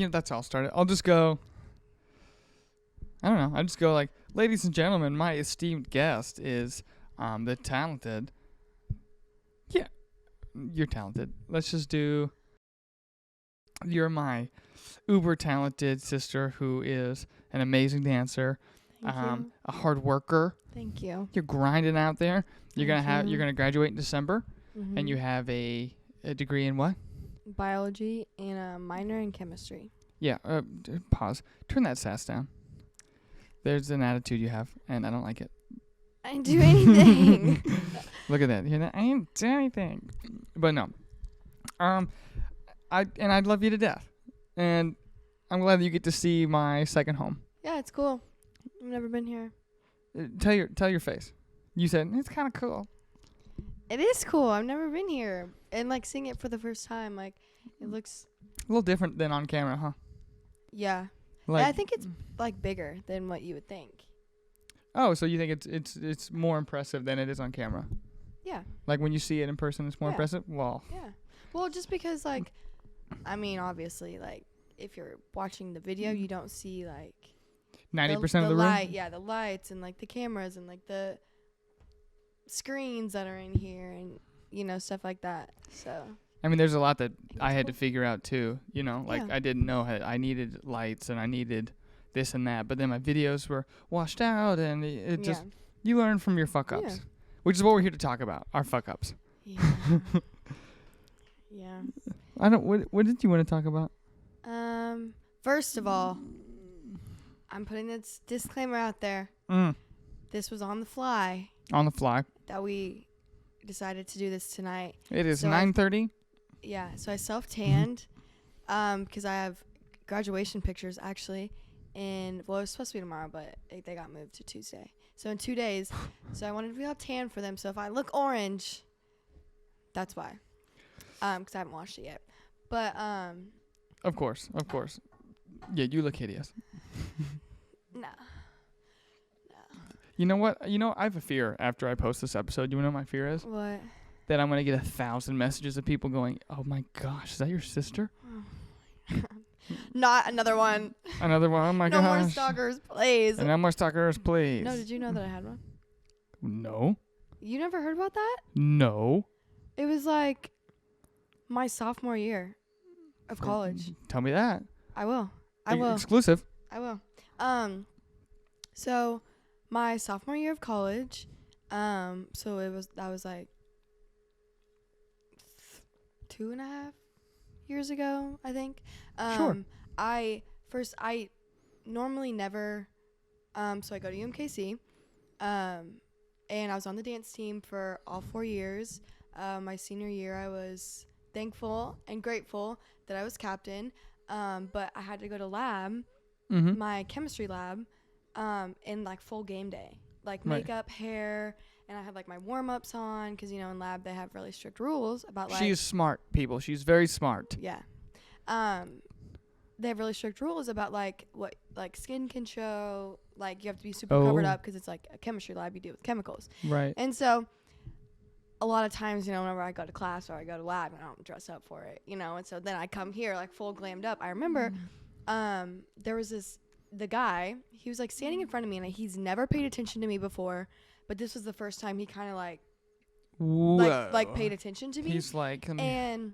That's how I'll start it. I'll just go, I don't know. I'll just go like, ladies and gentlemen, my esteemed guest is the talented. Yeah, you're talented. Let's just do, you're my uber talented sister who is an amazing dancer, Thank you. a hard worker. Thank you. You're grinding out there. You're Thank you. gonna graduate in December, Mm-hmm. and you have a degree in what? Biology and a minor in chemistry. Yeah. Pause. Turn that sass down. There's an attitude you have, and I don't like it. I didn't do anything. Look at that. I didn't do anything. But no. I'd love you to death, and I'm glad that you get to see my second home. Yeah, it's cool. I've never been here. Tell your face. You said it's kind of cool. It is cool. I've never been here, and like seeing it for the first time, like it looks. A little different than on camera, huh? Yeah. Like, I think it's like bigger than what you would think. Oh, so you think it's more impressive than it is on camera? Yeah. Like when you see it in person, it's more Yeah. impressive. Well. Yeah. Well, just because like, I mean, obviously, like if you're watching the video, you don't see like 90% of the light, room. yeah, the lights and like the cameras and like the screens that are in here and stuff like that. So. I mean, there's a lot that It's I had to cool. figure out too. Like Yeah. I didn't know I needed lights and I needed this and that, but then my videos were washed out, and it just you learn from your fuck ups, Yeah. which is what we're here to talk about, our fuck ups. Yeah. Yeah. I don't. What did you want to talk about? First of all, I'm putting this disclaimer out there. This was on the fly On the fly. that we decided to do this tonight. It is So 9:30. Yeah, so I self-tanned because I have graduation pictures actually. And well, it was supposed to be tomorrow, but they got moved to Tuesday. So in 2 days. So I wanted to be all tan for them. So if I look orange, that's why. Because I haven't washed it yet. But Of course. Yeah, you look hideous. no. You know what? I have a fear after I post this episode. You know what my fear is? What? That I'm gonna get 1,000 messages of people going, "Oh my gosh, is that your sister?" Not another one. Another one. Oh my No gosh. more stalkers, please. And no more stalkers, please. No, did you know that I had one? No. You never heard about that? No. It was like my sophomore year of college. Tell me that. I will. I will. Exclusive. I will. So my sophomore year of college, so that was like 2.5 years ago, I think. Sure. I normally never, so I go to UMKC, and I was on the dance team for all 4 years. My senior year, I was thankful and grateful that I was captain, but I had to go to lab, my chemistry lab, in like full game day, like makeup, hair, and I had like my warm-ups on because in lab they have really strict rules about like. She's smart, people. She's very smart. Yeah. They have really strict rules about like what like skin can show, like you have to be super covered up because it's like a chemistry lab, you deal with chemicals. Right. And so a lot of times, whenever I go to class or I go to lab, I don't dress up for it, and so then I come here like full glammed up. I remember there was the guy, he was like standing in front of me and he's never paid attention to me before, but this was the first time he kind of like paid attention to me. He's like, and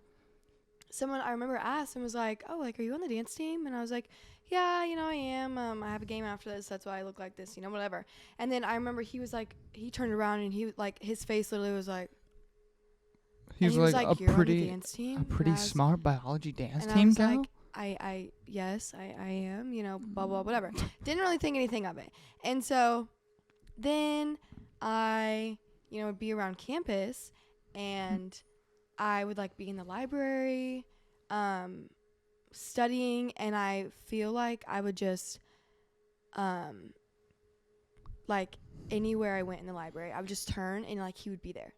someone I remember asked and was like, "Oh, like, are you on the dance team?" And I was like, "Yeah, I am. I have a game after this. That's why I look like this, whatever." And then I remember he was like, he turned around and he like his face literally was like. He's he was like "You're a on the dance team?" pretty smart biology dance and team I was gal. like, yes, I am. Blah blah whatever. Didn't really think anything of it. And so, then I would be around campus and. I would like be in the library, studying, and I feel like I would just, like anywhere I went in the library, I would just turn and like he would be there.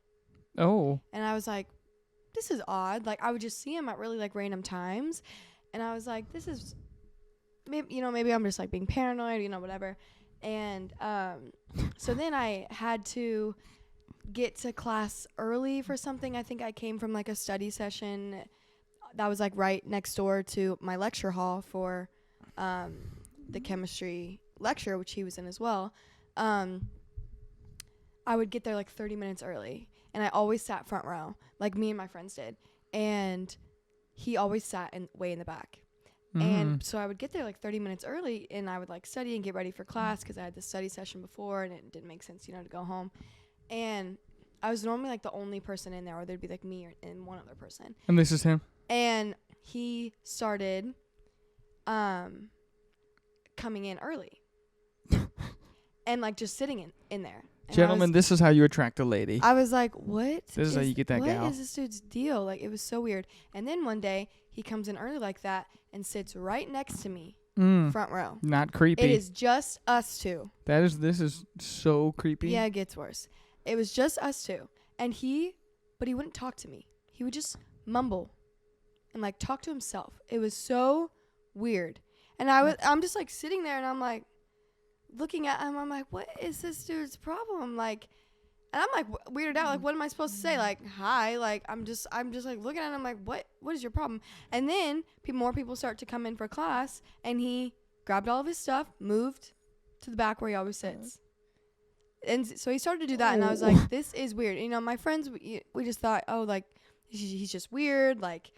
Oh. And I was like, this is odd. Like I would just see him at really like random times, and I was like, this is, maybe I'm just like being paranoid, whatever. And so then I had to get to class early for something. I think I came from like a study session that was like right next door to my lecture hall for the chemistry lecture, which he was in as well. I would get there like 30 minutes early, and I always sat front row, like me and my friends did, and he always sat way in the back. And so I would get there like 30 minutes early, and I would like study and get ready for class because I had the study session before, and it didn't make sense, to go home. And I was normally like the only person in there, or there'd be like me and one other person. And this is him? And he started coming in early and like just sitting in there. And Gentlemen, this is how you attract a lady. I was like, what? This is how you get that gal. What is this dude's deal? Like, it was so weird. And then one day, he comes in early like that and sits right next to me, front row. Not creepy. It is just us two. This is so creepy. Yeah, it gets worse. It was just us two. And but he wouldn't talk to me. He would just mumble and like talk to himself. It was so weird. And I'm just like sitting there, and I'm like looking at him. I'm like, what is this dude's problem? Like, and I'm like weirded out. Like, what am I supposed to say? Like, hi. Like, I'm just like looking at him like, what is your problem? And then more people start to come in for class, and he grabbed all of his stuff, moved to the back where he always sits. And so he started to do that, and I was like, this is weird. My friends, we just thought, oh, like, he's just weird, like,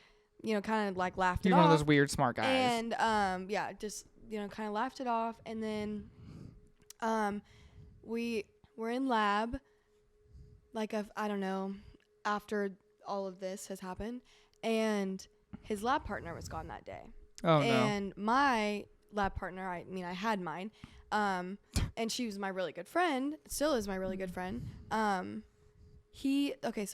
kind of like laughed it off. You're one of those weird smart guys. And yeah, just kind of laughed it off. And then we were in lab, like, I don't know, after all of this has happened, and his lab partner was gone that day. Oh, no. And my lab partner, I had mine, and she was my really good friend, still is my really good friend. So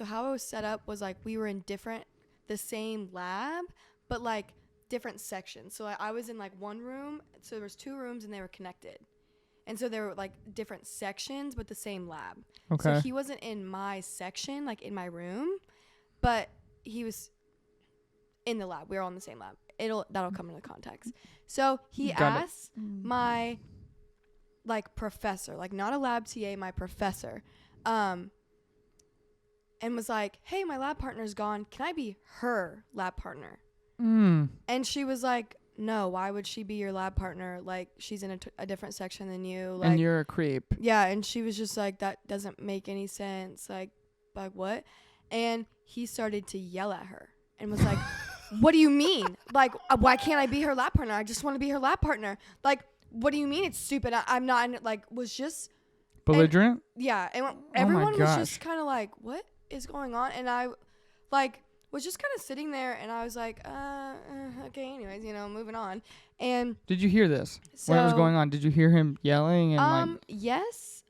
how it was set up was, like, we were in the same lab, but, like, different sections. So I was in, like, one room, so there was 2 rooms, and they were connected. And so there were, like, different sections, but the same lab. Okay. So he wasn't in my section, like, in my room, but he was in the lab. We were all in the same lab. That'll come into context. So he asked my, like, professor, like, not a lab TA, my professor, and was like, hey, my lab partner's gone. Can I be her lab partner? And she was like, no, why would she be your lab partner? Like, she's in a different section than you. Like, and you're a creep. Yeah, and she was just like, that doesn't make any sense. Like what? And he started to yell at her and was like, what do you mean? Like, why can't I be her lab partner? I just want to be her lab partner. Like, what do you mean it's stupid? I'm not, like, was just... Belligerent? Yeah, and everyone was just kind of like, what is going on? And I, like... was just kind of sitting there, and I was like, okay, anyways, moving on. And did you hear this when it was going on? Did you hear him yelling and yes,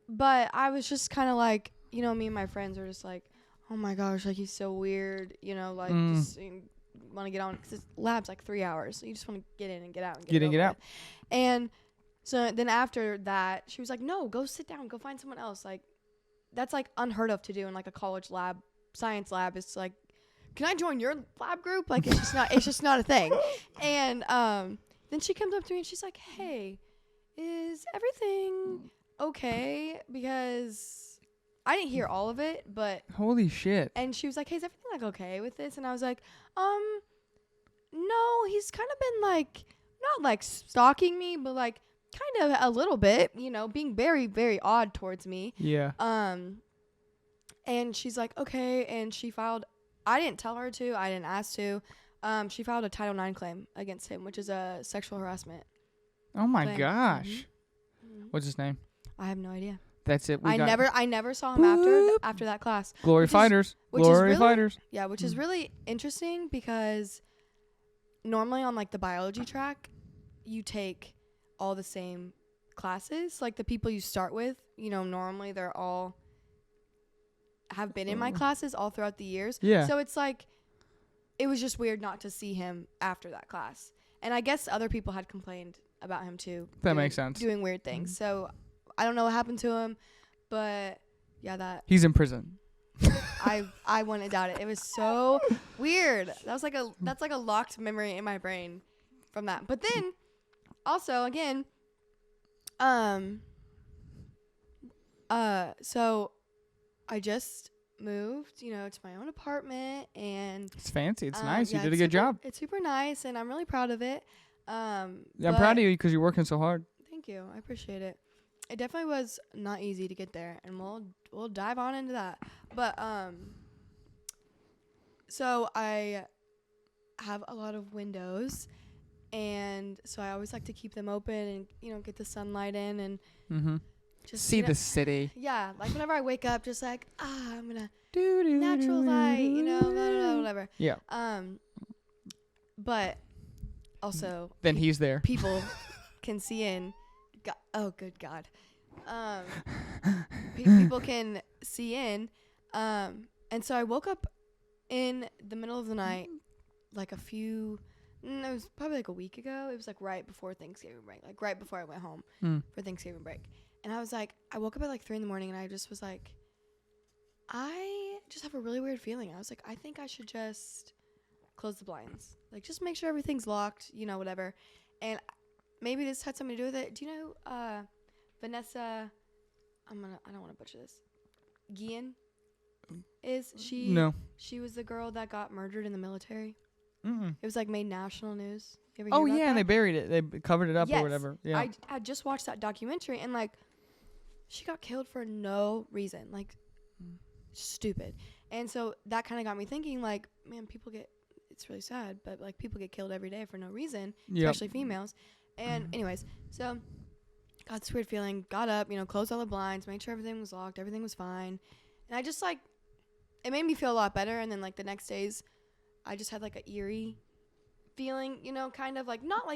but I was just kind of like, me and my friends were just like, oh my gosh, like, he's so weird, like, just want to get on, because lab's like 3 hours, so you just want to get in and get out and get out. And so then after that, she was like, no, go sit down, go find someone else. Like, that's like unheard of to do in like a college lab, science lab. It's like, can I join your lab group? Like, it's just not a thing. And then she comes up to me and she's like, hey, is everything okay? Because I didn't hear all of it, but... Holy shit. And she was like, hey, is everything, like, okay with this? And I was like, no, he's kind of been, like, not, like, stalking me, but, like, kind of a little bit, being very, very odd towards me. Yeah. And she's like, okay, and she filed... I didn't tell her to. I didn't ask to. She filed a Title IX claim against him, which is a sexual harassment. Oh my claim. gosh. What's his name? I have no idea. That's it. I never saw him after that class. Glory fighters. Glory fighters. Yeah, which is really interesting because normally on, like, the biology track, you take all the same classes. Like, the people you start with, normally they're all have been in my classes all throughout the years. Yeah. So it's like, it was just weird not to see him after that class. And I guess other people had complained about him too. That makes sense. Doing weird things. So I don't know what happened to him, but yeah, he's in prison. I wouldn't doubt it. It was so weird. That's like a locked memory in my brain from that. But then also again, so I just moved, to my own apartment, and It's fancy. It's nice. yeah, You did a it's good job. It's super nice, and I'm really proud of it. Yeah, I'm proud of you because you're working so hard. Thank you. I appreciate it. It definitely was not easy to get there, and we'll dive on into that. But so I have a lot of windows, and so I always like to keep them open and get the sunlight in and just see the city. Yeah, like whenever I wake up, just like I'm gonna natural light, blah, blah, blah, whatever. Yeah. But also then he's there. People can see in. Oh, good God. People can see in. And so I woke up in the middle of the night, like it was probably like a week ago. It was like right before Thanksgiving break, like right before I went home for Thanksgiving break. And I was like, I woke up at like 3 a.m. and I just was like, I just have a really weird feeling. I was like, I think I should just close the blinds. Like, just make sure everything's locked, whatever. And maybe this had something to do with it. Do you know Vanessa? I don't want to butcher this. Guillen is she? No. She was the girl that got murdered in the military. Mm-mm. It was like made national news. You ever Oh hear about yeah, that? and they buried it. They covered it up Yes. or whatever. Yeah. I just watched that documentary and like, she got killed for no reason. Like, stupid. And so that kind of got me thinking. Like, man, it's really sad, but like people get killed every day for no reason, especially females. And anyways, so got this weird feeling, got up, closed all the blinds, made sure everything was locked, everything was fine. And I just like, it made me feel a lot better. And then like the next days, I just had like a eerie feeling, kind of like, not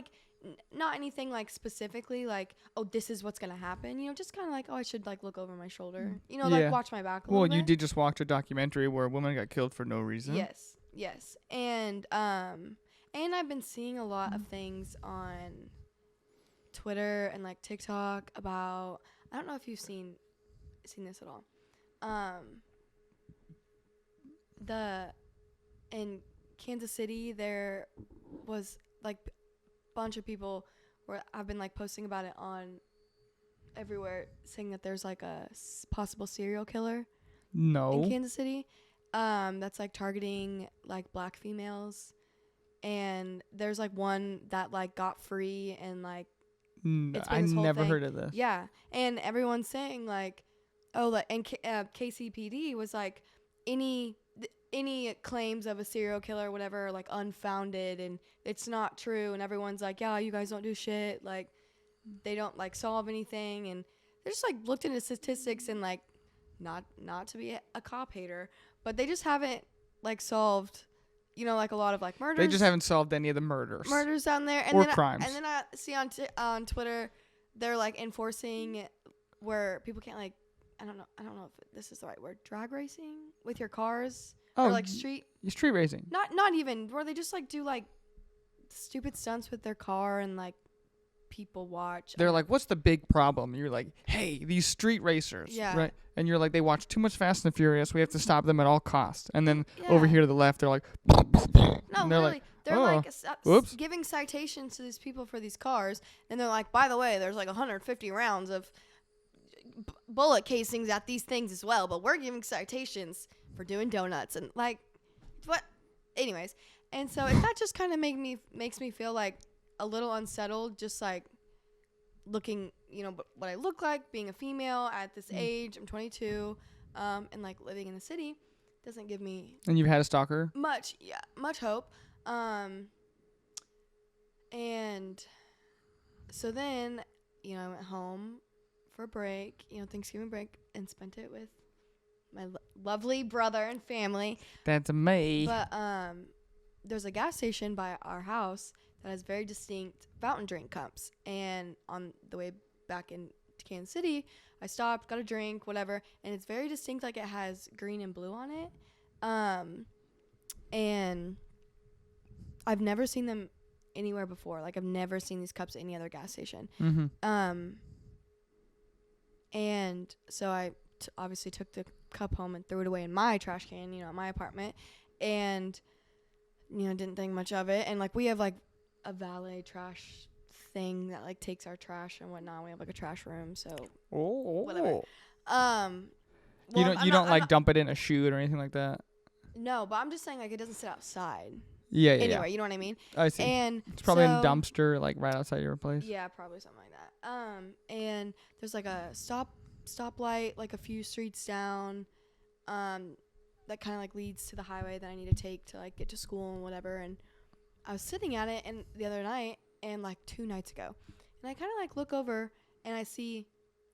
anything like specifically like, oh, this is what's going to happen. Just kind of like, oh, I should like look over my shoulder, like watch my back a little bit. Well, you did just watch a documentary where a woman got killed for no reason. Yes. And I've been seeing a lot of things on Twitter and like TikTok about, I don't know if you've seen this at all. In Kansas City, there was like a bunch of people where I've been like posting about it on everywhere, saying that there's like a possible serial killer in Kansas City that's like targeting like black females, and there's like one that like got free and like I never heard of this. Yeah, and everyone's saying like, oh, like, and KCPD was like, any claims of a serial killer or whatever are like unfounded and it's not true, and everyone's like, yeah, you guys don't do shit, like they don't like solve anything, and they just like looked into statistics and like, not to be a cop hater, but they just haven't like solved, like a lot of like murders. They just haven't solved any of the murders down there, and or then crimes. And then I see on Twitter they're like enforcing where people can't like, I don't know if this is the right word, drag racing with your cars. Or like street racing. Not even, where they just like do like stupid stunts with their car and like people watch. They're like, what's the big problem? You're like, hey, these street racers. Yeah. Right? And you're like, they watch too much Fast and Furious. We have to stop them at all costs. And then over here to the left, they're like, no, and they're really. like, they're like giving citations to these people for these cars. And they're like, by the way, there's like 150 rounds of bullet casings at these things as well. But we're giving citations for doing donuts and like what, anyways. And so that just kind of makes me feel like a little unsettled, just like looking, what I look like being a female at this age. I'm 22, and like living in the city doesn't give me. And you've had a stalker? Much hope. And so then, I went home for a break, Thanksgiving break, and spent it with my lovely brother and family. That's me. But there's a gas station by our house that has very distinct fountain drink cups. And on the way back into Kansas City, I stopped, got a drink, whatever, and it's very distinct. Like, it has green and blue on it. And I've never seen them anywhere before. Like, I've never seen these cups at any other gas station. And so I obviously took the cup home and threw it away in my trash can, at my apartment, and didn't think much of it. And like, we have like a valet trash thing that like takes our trash and whatnot. We have like a trash room, so whatever. Well, you don't like dump it in a chute or anything like that. No, but I'm just saying like it doesn't sit outside. Yeah. Anyway, you know what I mean? I see. And it's probably in a dumpster like right outside your place. Yeah, probably something like that. And there's like a stoplight like a few streets down, that kind of like leads to the highway that I need to take to like get to school and whatever. And I was sitting at it and the other night and like 2 nights ago, and I kind of like look over and I see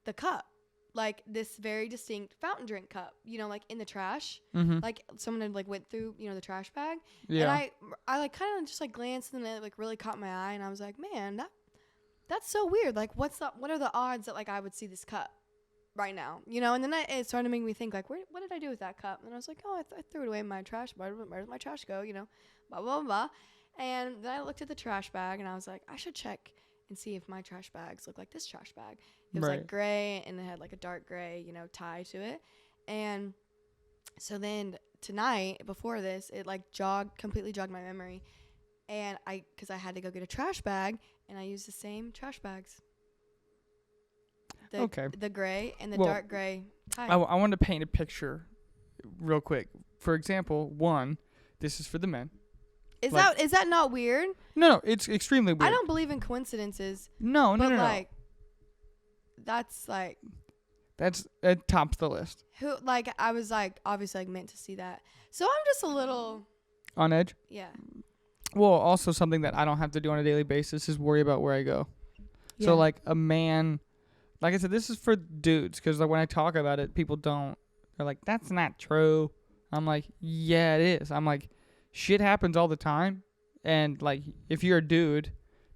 the cup, like this very distinct fountain drink cup, you know, like in the trash. Mm-hmm. Like someone had like went through, you know, the trash bag. Yeah. And I like kind of just like glanced and it like really caught my eye and I was like, man, that's so weird. Like what are the odds that like I would see this cup right now, you know? And then it started to make me think like, what did I do with that cup? And I was like, oh, I threw it away in my trash. Where did my trash go? You know, blah, blah, blah. And then I looked at the trash bag and I was like, I should check and see if my trash bags look like this trash bag. It was like gray and it had like a dark gray, you know, tie to it. And so then tonight before this, it like completely jogged my memory. And because I had to go get a trash bag and I used the same trash bags. The gray and the dark gray tie. I wanted to paint a picture real quick. For example, this is for the men. Is that not weird? No, it's extremely weird. I don't believe in coincidences. No. Like, that's like. That tops the list. Who like I was like obviously like meant to see that. So I'm just a little. On edge? Yeah. Well, also something that I don't have to do on a daily basis is worry about where I go. Yeah. So like a man, like I said, this is for dudes because like when I talk about it, people don't. They're like, that's not true. I'm like, yeah, it is. I'm like. Shit happens all the time, and like if you're a dude,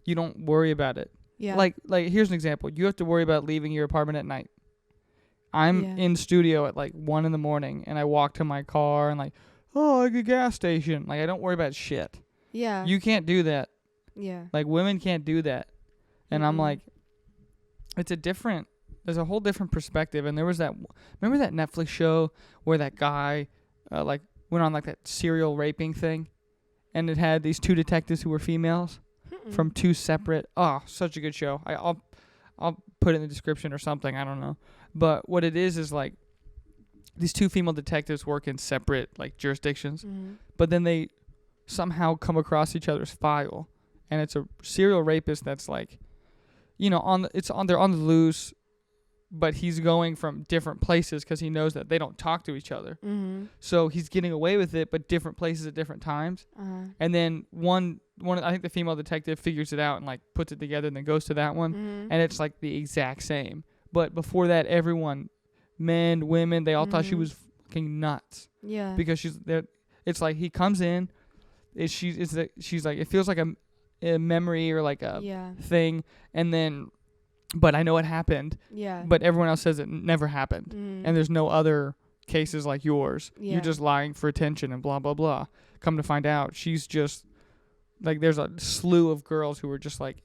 you don't worry about it. Yeah. Like here's an example. You have to worry about leaving your apartment at night. I'm in studio at like 1 a.m, and I walk to my car and like, oh, like a gas station. Like I don't worry about shit. Yeah. You can't do that. Yeah. Like women can't do that, and I'm like, there's a whole different perspective. And there was remember that Netflix show where that guy, like. Went on like that serial raping thing, and it had these 2 detectives who were females from 2 separate. Oh, such a good show. I'll put it in the description or something. I don't know, but what it is like these 2 female detectives work in separate like jurisdictions, but then they somehow come across each other's file, and it's a serial rapist that's like, you know, they're on the loose. But he's going from different places because he knows that they don't talk to each other. Mm-hmm. So he's getting away with it, but different places at different times. And then one, I think the female detective figures it out and like puts it together and then goes to that one. And it's like the exact same. But before that, everyone, men, women, they all thought she was fucking nuts. Yeah. Because she's there. It's like he comes in. She's like, it feels like a memory or like a thing. And then. But I know it happened. Yeah. But everyone else says it never happened. And there's no other cases like yours. Yeah. You're just lying for attention and blah, blah, blah. Come to find out, she's just, like, there's a slew of girls who are just, like,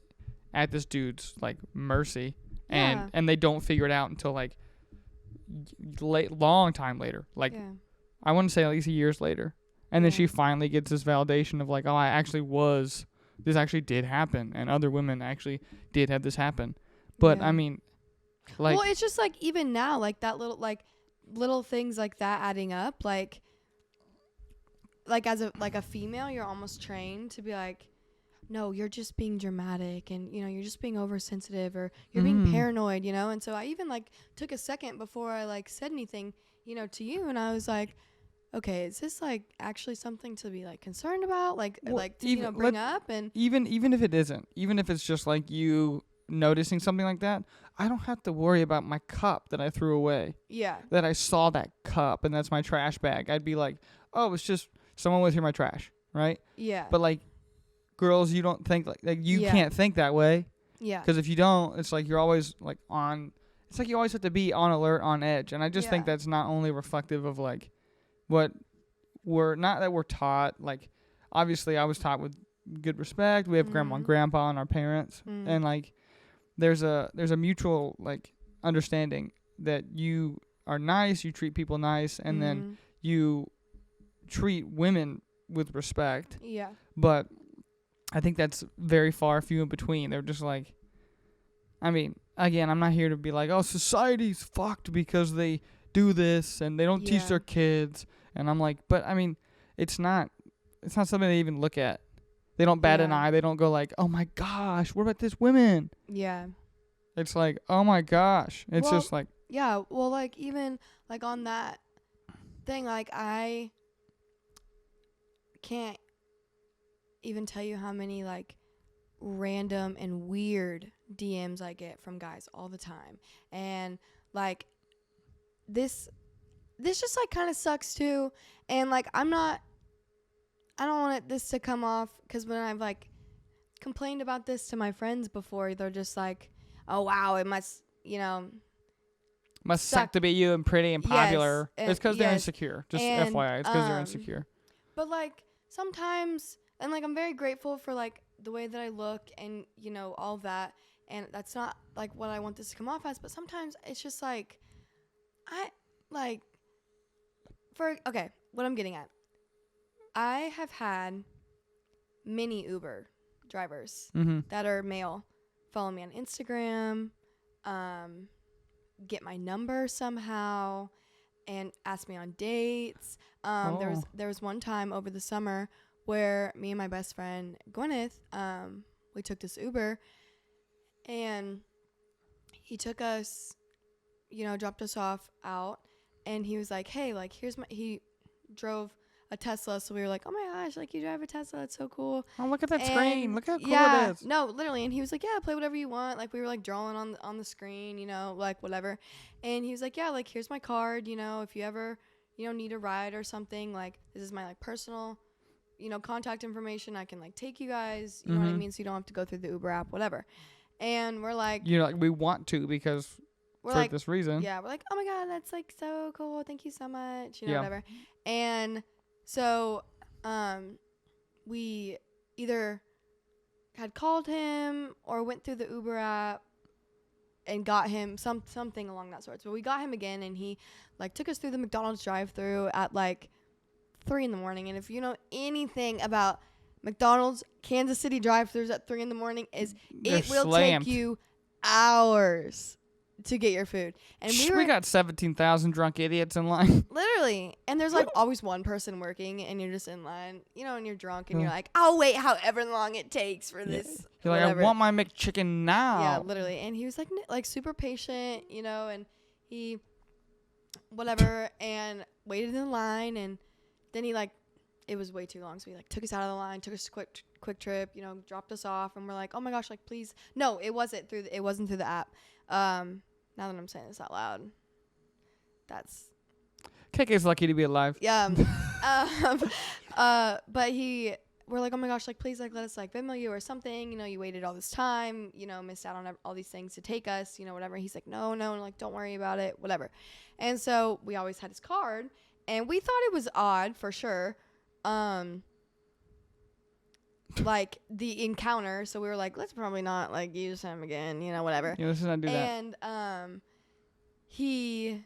at this dude's, like, mercy. And they don't figure it out until, like, long time later. Like, I wouldn't say at least years later. And then she finally gets this validation of, like, oh, this actually did happen. And other women actually did have this happen. But I mean, like, well, it's just like even now, like that little things like that adding up, like as a female, you're almost trained to be like, no, you're just being dramatic, and you know, you're just being oversensitive, or you're being paranoid, you know. And so I even like took a second before I like said anything, you know, to you, and I was like, okay, is this like actually something to be like concerned about, like to, you know, bring up, and even if it isn't, even if it's just like you. Noticing something like that, I don't have to worry about my cup that I threw away. Yeah. That I saw that cup and that's my trash bag. I'd be like, oh, it's just someone went through my trash, right? Yeah. But like, girls, you don't think like you can't think that way. Yeah. Because if you don't, it's like you're always like on. It's like you always have to be on alert, on edge, and I just think that's not only reflective of like what we're taught. Like, obviously, I was taught with good respect. We have grandma and grandpa and our parents, and like. There's a mutual like understanding that you are nice, you treat people nice, and then you treat women with respect. Yeah. But I think that's very few in between. They're just like, I mean, again, I'm not here to be like, oh, society's fucked because they do this and they don't teach Yeah. their kids. And I'm like, but I mean, it's not something they even look at. They don't bat an Yeah. eye. They don't go like, oh my gosh, what about this women? Yeah. It's like, oh my gosh. It's Well, just like, Yeah. Well, like, even, like, on that thing, like, I can't even tell you how many, like, random and weird DMs I get from guys all the time. And, like, this just, like, kind of sucks, too. And, like, I don't want this to come off, because when I've, like, complained about this to my friends before, they're just like, oh, wow, it must, must suck suck to be you and pretty and popular. Yes, It's because they're yes. insecure. Just And, FYI, it's because they're insecure. But, like, sometimes, and, like, I'm very grateful for, like, the way that I look and, all that. And that's not, like, what I want this to come off as. But sometimes it's just, like, what I'm getting at. I have had many Uber drivers Mm-hmm. that are male follow me on Instagram, get my number somehow, and ask me on dates. There was one time over the summer where me and my best friend Gwyneth, we took this Uber, and he took us, dropped us off out, and he was like, hey, like, he drove a Tesla, so we were like, oh my gosh, like, you drive a Tesla, that's so cool. Oh, look at that screen. Look how cool yeah, it is. no, literally. And he was like, yeah, play whatever you want. Like, we were, like, drawing on the screen, like, whatever. And he was like, yeah, like, here's my card, if you ever, need a ride or something, like, this is my, like, personal, contact information. I can, like, take you guys, you know what I mean? So you don't have to go through the Uber app, whatever. And we're like, Like, we want to because we're for like, this reason. yeah, we're like, oh my God, that's, like, so cool. Thank you so much, Yeah. whatever. And so, we either had called him or went through the Uber app and got him something along that sort. So we got him again, and he, like, took us through the McDonald's drive-thru at, like, 3 a.m. And if you know anything about McDonald's Kansas City drive-thrus at 3 a.m, They're it will slammed. take you hours to get your food. And we got 17,000 drunk idiots in line. literally, and there's, like, always one person working, and you're just in line, and you're drunk, and you're like, I'll wait however long it takes for this. You're like, whatever. I want my McChicken now. Yeah, literally. And he was, like super patient, and he, whatever, and waited in line, and then he, like, it was way too long, so he, like, took us out of the line, took us a quick trip, dropped us off, and we're like, oh my gosh, like, please. No, it wasn't through the app. Now that I'm saying this out loud, that's... KK's lucky to be alive. Yeah. But we're like, oh my gosh, like, please, like, let us, like, Venmo you or something. You waited all this time, missed out on all these things to take us, whatever. He's like, no, like, don't worry about it, whatever. And so we always had his card, and we thought it was odd for sure. Like, the encounter. So we were like, let's probably not, like, use him again, whatever. Yeah, let's not do that. And he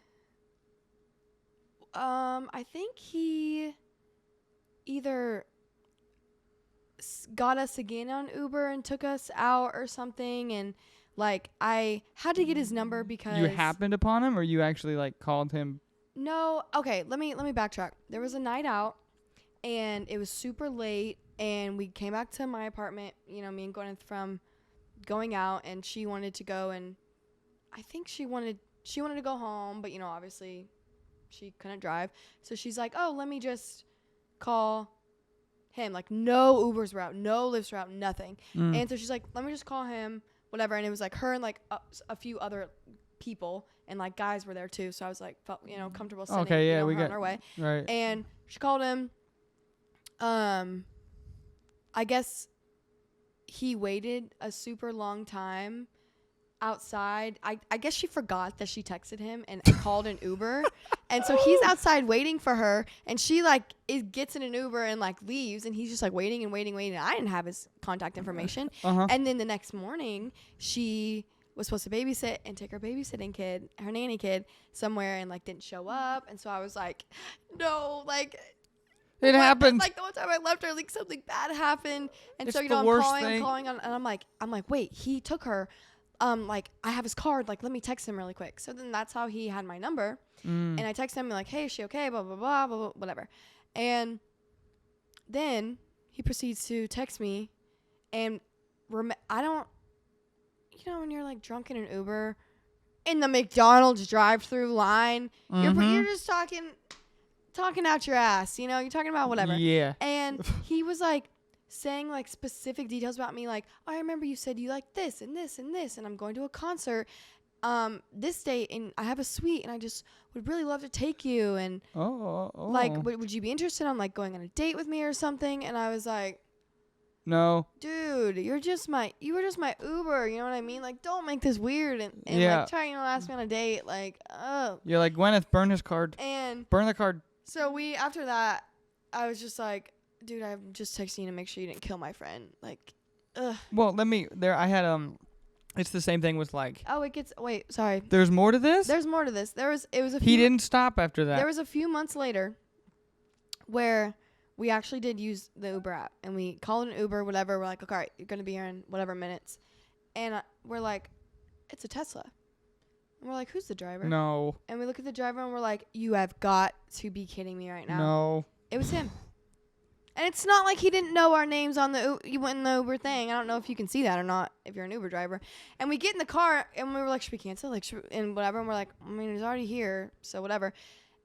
I think he either got us again on Uber and took us out or something, and, like, I had to get his number because You happened upon him, or you actually, like, called him? No, okay, let me backtrack. There was a night out, and it was super late, and we came back to my apartment, me and Gwyneth, from going out, and she wanted to go, and I think she wanted to go home, but, obviously she couldn't drive. So she's like, oh, let me just call him. Like, no Ubers were out, no Lyfts were out, nothing. And so she's like, let me just call him, whatever. And it was like her and, like, a few other people, and, like, guys were there too. So I was like, felt, comfortable sending, okay, yeah, her we on got our way. Right. And she called him. I guess he waited a super long time outside. I guess she forgot that she texted him and called an Uber. And so he's outside waiting for her, and she, like, gets in an Uber and, like, leaves, and he's just, like, waiting. I didn't have his contact information. And then the next morning, she was supposed to babysit and take her babysitting kid, her nanny kid, somewhere, and, like, didn't show up. And so I was like, no, like, it happened. Like, the one time I left her, like, something bad happened. And It's so, the I'm worst calling, thing. I'm calling on, and I'm like, wait, he took her like, I have his card. Like, let me text him really quick. So then that's how he had my number. And I texted him like, hey, is she okay? Blah, blah, blah, blah, blah, whatever. And then he proceeds to text me. And I don't, you know, when you're like drunk in an Uber in the McDonald's drive-through line, you're just talking out your ass, you know, you're talking about whatever. Yeah. And he was like saying like specific details about me, like, oh, I remember you said you like this and this and this, and I'm going to a concert this date, and I have a suite, and I just would really love to take you, and like, would you be interested on like going on a date with me or something? And I was like, no, dude, you were just my Uber, you know what I mean? Like, don't make this weird and like try, you know, ask me on a date, like, oh. You're like, Gwyneth, burn his card. And burn the card. So after that, I was just like, dude, I'm just texting you to make sure you didn't kill my friend. Like, ugh. Well, I had, it's the same thing with like. Oh, sorry. There's more to this? There's more to this. He didn't stop after that. There was a few months later where we actually did use the Uber app, and we called an Uber, whatever. We're like, okay, all right, you're going to be here in whatever minutes. And we're like, it's a Tesla. And we're like, who's the driver? No. And we look at the driver, and we're like, you have got to be kidding me right now. No. It was him. And it's not like he didn't know our names on the Uber thing. I don't know if you can see that or not if you're an Uber driver. And we get in the car, and we were like, should we cancel? Like, and whatever. And we're like, I mean, he's already here, so whatever.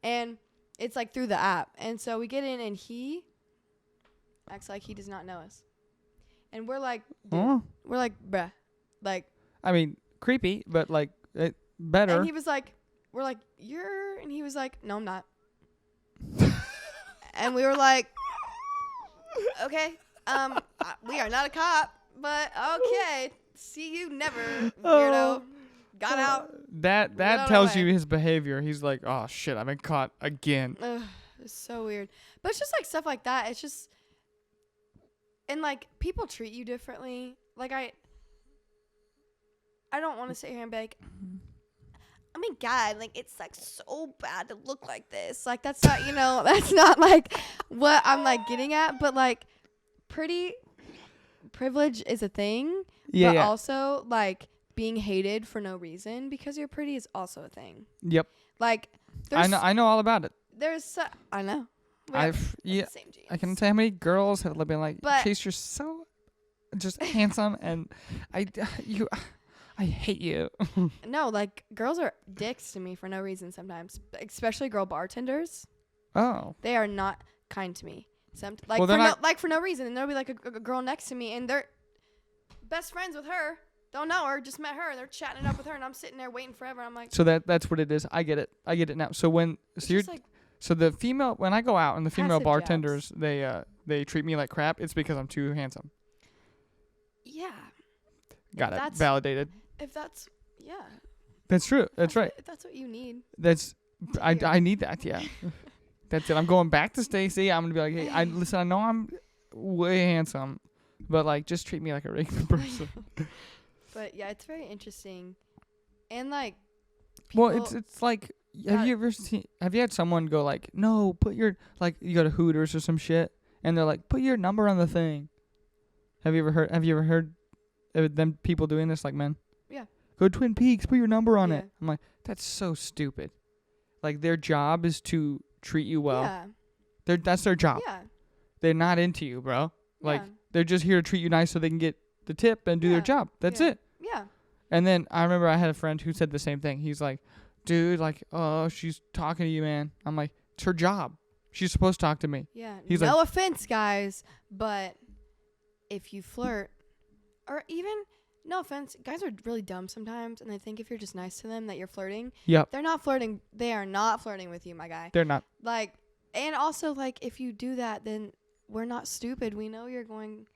And it's like through the app. And so we get in, and he acts like he does not know us. And we're like, bruh. Like, I mean, creepy, but like, better. And he was like, and he was like, no, I'm not. And we were like, okay, we are not a cop, but okay, see you never, weirdo. Got out. That tells you his behavior. He's like, oh shit, I've been caught again. Ugh, it's so weird. But it's just like stuff like that. It's just, and like people treat you differently. Like I don't want to sit here and be like, oh my God, like, it's, like, so bad to look like this. Like, that's not, you know, that's not, like, what I'm, like, getting at. But, like, pretty privilege is a thing. Yeah, but also, like, being hated for no reason because you're pretty is also a thing. Yep. Like, I know all about it. I know. Same genes. I can tell how many girls have been like, Chase, you're so just handsome, and I hate you. No, like, girls are dicks to me for no reason sometimes, especially girl bartenders. Oh. They are not kind to me. For no reason. And there'll be like a girl next to me, and they're best friends with her. Don't know her, just met her. They're chatting it up with her, and I'm sitting there waiting forever. I'm like, so that's what it is. I get it now. So when the female, when I go out and the female bartenders they treat me like crap, it's because I'm too handsome. Yeah. Got it. Validated. If that's, yeah. That's true. That's right. If that's what you need. I need that, yeah. That's it. I'm going back to Stacy. I'm going to be like, hey, I know I'm way handsome, but, like, just treat me like a regular person. But, yeah, it's very interesting. And, like, well, it's like, have you had someone go, like, no, put your, like, you go to Hooters or some shit, and they're like, put your number on the thing. Have you ever heard them people doing this, like men? Yeah. Go to Twin Peaks, put your number on it. I'm like, that's so stupid. Like, their job is to treat you well. Yeah. That's their job. Yeah. They're not into you, bro. Like, they're just here to treat you nice so they can get the tip and do their job. That's it. Yeah. And then I remember I had a friend who said the same thing. He's like, dude, like, oh, she's talking to you, man. I'm like, it's her job. She's supposed to talk to me. Yeah. He's no like, offense, guys, but if you flirt, or even, no offense, guys are really dumb sometimes, and they think if you're just nice to them that you're flirting. Yep. They're not flirting. They are not flirting with you, my guy. They're not. Like, and also, like, if you do that, then we're not stupid. We know you're going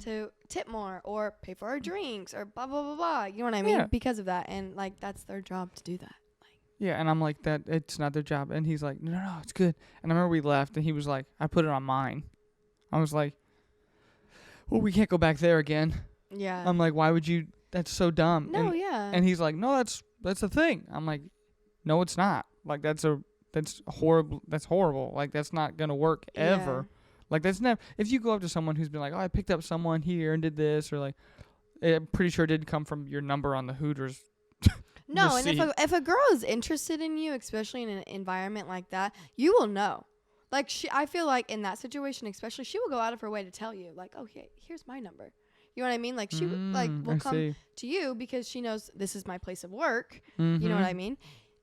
to tip more or pay for our drinks or blah, blah, blah, blah. You know what I mean? Yeah. Because of that. And, like, that's their job to do that. Like, yeah, and I'm like, that it's not their job. And he's like, no, it's good. And I remember we left, and he was like, I put it on mine. I was like, well, we can't go back there again. Yeah. I'm like, why would you? That's so dumb. No, yeah. And he's like, no, that's a thing. I'm like, no, it's not. Like, that's horrible. That's horrible. Like, that's not gonna work ever. Like, that's never. If you go up to someone who's been like, oh, I picked up someone here and did this, or like, I'm pretty sure it didn't come from your number on the Hooters. No, receipt. and if a girl is interested in you, especially in an environment like that, you will know. Like I feel like in that situation, especially, she will go out of her way to tell you, like, oh, here's my number. You know what I mean? Like she will come to you because she knows this is my place of work. You know what I mean?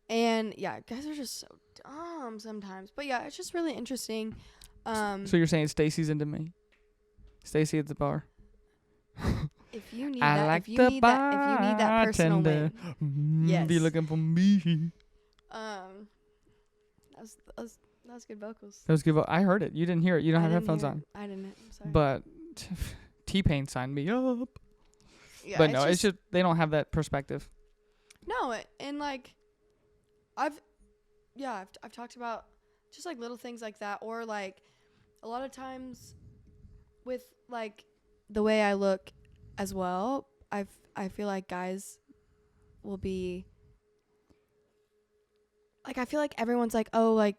And yeah, guys are just so dumb sometimes. But yeah, it's just really interesting. So you're saying Stacy's into me? Stacy at the bar. If you need if you need that personal win, yes. Be looking for me. That was good vocals. That was good. I heard it. You didn't hear it. You don't have headphones on. I didn't. I'm sorry. But T-Pain signed me up. Yeah, but no, it's just they don't have that perspective. No, and like, I've talked about just like little things like that, or like a lot of times with like the way I look as well. I feel like guys will be like, I feel like everyone's like, oh, like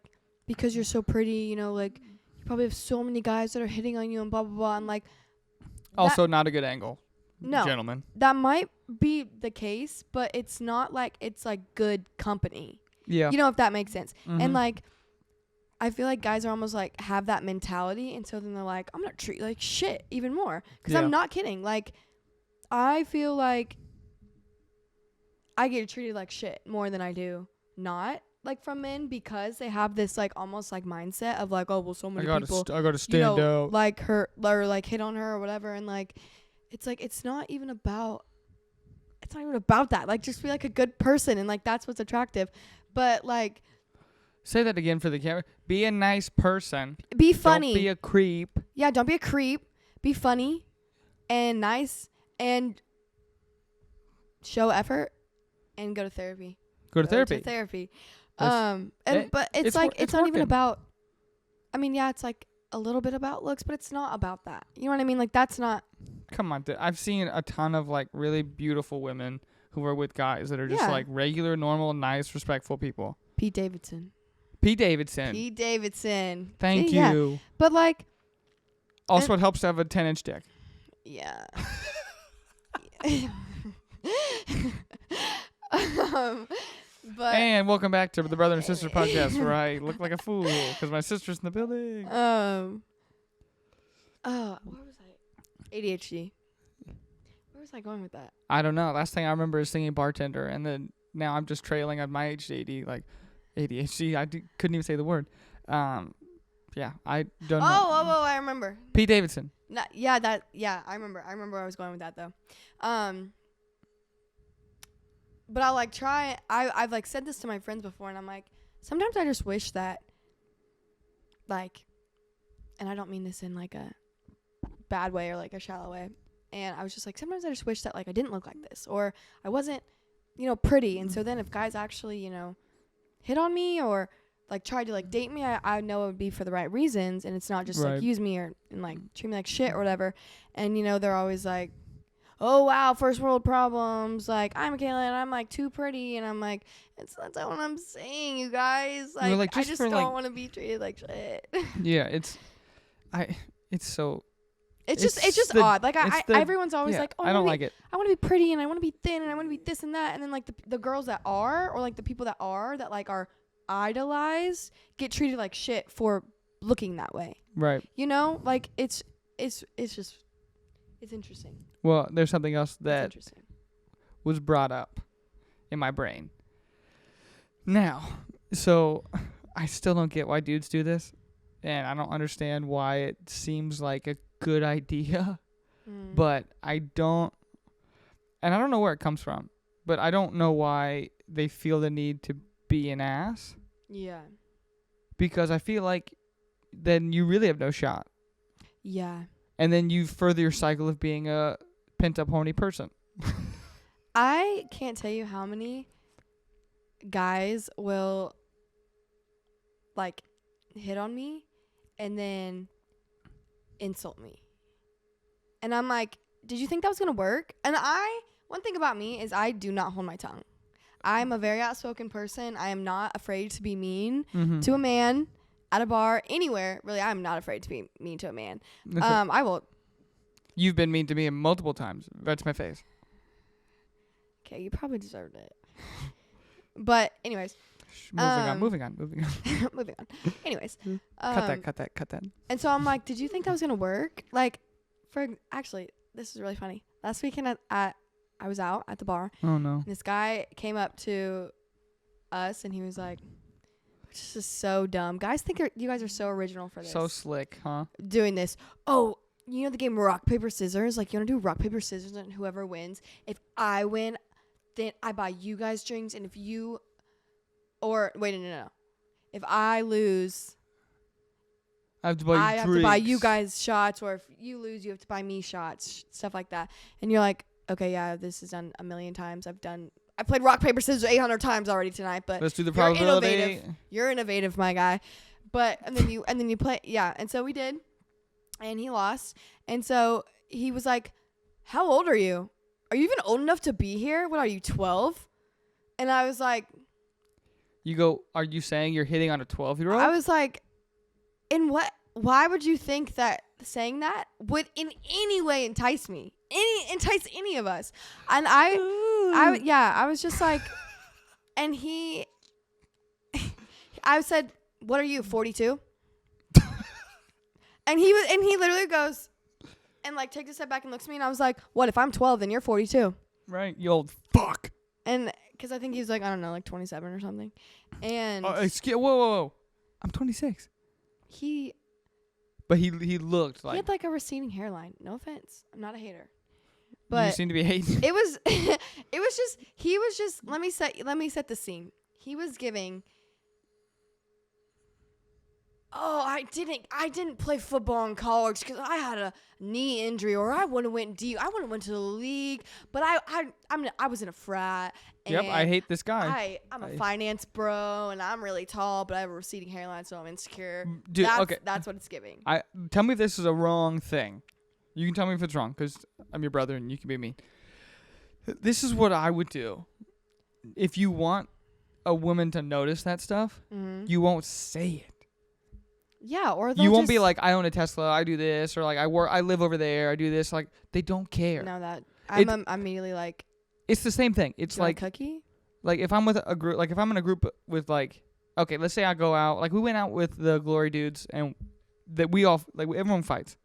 because you're so pretty, you know, like you probably have so many guys that are hitting on you and blah blah blah, and like also not a good angle. No, gentlemen, that might be the case, but it's not like it's like good company. Yeah, you know, if that makes sense. And like, I feel like guys are almost like have that mentality, and so then they're like, I'm gonna treat you like shit even more, because I'm not kidding. Like, I feel like I get treated like shit more than I do not like from men, because they have this like almost like mindset of like, oh well, so many people I gotta stand out, like her or like hit on her or whatever, and like it's like it's not even about that. Like, just be like a good person, and like that's what's attractive. But like, say that again for the camera. Be a nice person. Be funny. Don't be a creep. Yeah, don't be a creep. Be funny and nice and show effort and go to therapy. Go to therapy. But it's like it's not even about, I mean, yeah, it's like a little bit about looks, but it's not about that. You know what I mean? Like, that's not. Come on, I've seen a ton of like really beautiful women who are with guys that are just like regular, normal, nice, respectful people. Pete Davidson. Thank you. But like, also, it helps to have a 10-inch dick. Yeah. And welcome back to the Brother and Sister podcast, where I look like a fool because my sister's in the building. What was I? ADHD. Where was I going with that? I don't know. Last thing I remember is singing Bartender, and then now I'm just trailing on my ADHD, like ADHD. Couldn't even say the word. Yeah, I don't know. Oh, I remember. Pete Davidson. I remember. I remember where I was going with that though. But I'll like try. I've like said this to my friends before, and I'm like, sometimes I just wish that, like, and I don't mean this in like a bad way or like a shallow way. And I was just like, sometimes I just wish that like I didn't look like this, or I wasn't, you know, pretty. And so then if guys actually, you know, hit on me or like tried to like date me, I know it would be for the right reasons, and it's not just like use me and like treat me like shit or whatever. And you know, they're always like, oh wow, first world problems, like I'm Mckayla and I'm like too pretty, and I'm like, that's not what I'm saying, you guys. Like I just don't want to be treated like shit. Yeah, it's just odd. Like everyone's always like, oh, I don't like it. I want to be pretty and I want to be thin and I want to be this and that, and then like the girls that are, or like the people that like are idolized, get treated like shit for looking that way. Right. You know, like it's interesting. Well, there's something else that was brought up in my brain. Now, so I still don't get why dudes do this, and I don't understand why it seems like a good idea, but I don't know where it comes from, but I don't know why they feel the need to be an ass. Yeah. Because I feel like then you really have no shot. Yeah. And then you further your cycle of being a pent-up horny person. I can't tell you how many guys will like hit on me and then insult me. And I'm like, did you think that was going to work? And one thing about me is I do not hold my tongue. I'm a very outspoken person. I am not afraid to be mean to a man at a bar, anywhere. Really, I'm not afraid to be mean to a man. I will. You've been mean to me multiple times. Right to my face. Okay, you probably deserved it. But anyways. Moving on. Moving on. Anyways. Cut that. And so I'm like, did you think that was going to work? Like, actually, this is really funny. Last weekend I was out at the bar. Oh, no. And this guy came up to us and he was like, this is so dumb. Guys think you guys are so original for this. So slick, huh? Doing this. Oh, you know the game rock, paper, scissors? Like, you want to do rock, paper, scissors and whoever wins. If I win, then I buy you guys drinks. And if you... Or, wait, no. If I lose... I have to buy you I have to buy you guys shots. Or if you lose, you have to buy me shots. Stuff like that. And you're like, okay, yeah, this is done a million times. I played rock, paper, scissors 800 times already tonight, but let's do the probability. You're innovative, my guy. But and then you play, yeah. And so we did, and he lost. And so he was like, "How old are you? Are you even old enough to be here? What are you, 12?" And I was like, "You go? Are you saying you're hitting on a 12-year-old?" I was like, "In what? Why would you think that saying that would in any way entice me? Entice any of us?" And I was just like, and I said, "What are you, 42?" and he literally goes, and like takes a step back and looks at me, and I was like, "What? If I'm 12, then you're 42." Right, you old fuck. And because I think he was like, I don't know, like 27 or something. And whoa, I'm 26. But he looked like... He had like a receding hairline. No offense. I'm not a hater. But you seem to be hating. It was just let me set the scene. He was giving... Oh, I didn't play football in college because I had a knee injury, or I would have went deep. I would have went to the league, but I was in a frat. Yep, I hate this guy. I'm a finance bro, and I'm really tall, but I have a receding hairline, so I'm insecure. Dude, okay. That's what it's giving. Tell me if this is a wrong thing. You can tell me if it's wrong, because I'm your brother, and you can be mean. This is what I would do. If you want a woman to notice that stuff, you won't say it. Yeah, or you won't be like, I own a Tesla, I do this, or like I live over there, I do this. Like, they don't care. No, that I'm immediately like, it's the same thing. It's like cookie. Like if I'm with a group, like if I'm in a group with like, okay, let's say I go out, like we went out with the Glory dudes, and that we all like everyone fights.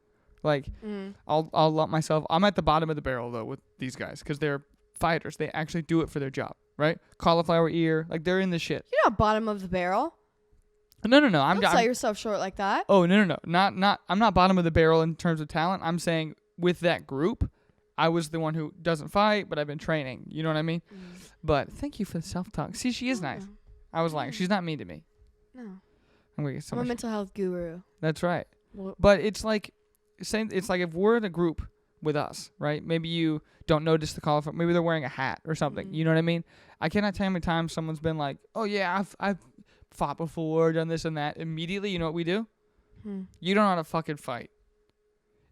Like I'll lump myself. I'm at the bottom of the barrel though with these guys because they're fighters. They actually do it for their job, right? Cauliflower ear, like they're in the shit. You're not bottom of the barrel. No. Don't sell yourself short like that. Oh, no. Not. I'm not bottom of the barrel in terms of talent. I'm saying with that group, I was the one who doesn't fight, but I've been training. You know what I mean? But thank you for the self-talk. See, she is nice. I was lying. She's not mean to me. No. I'm gonna get so I'm a mental health guru. That's right. But it's like if we're in a group with us, right? Maybe you don't notice the cauliflower. Maybe they're wearing a hat or something. You know what I mean? I cannot tell you how many times someone's been like, "Oh yeah, I've fought before, done this and that." Immediately, you know what we do? You don't know how to fucking fight.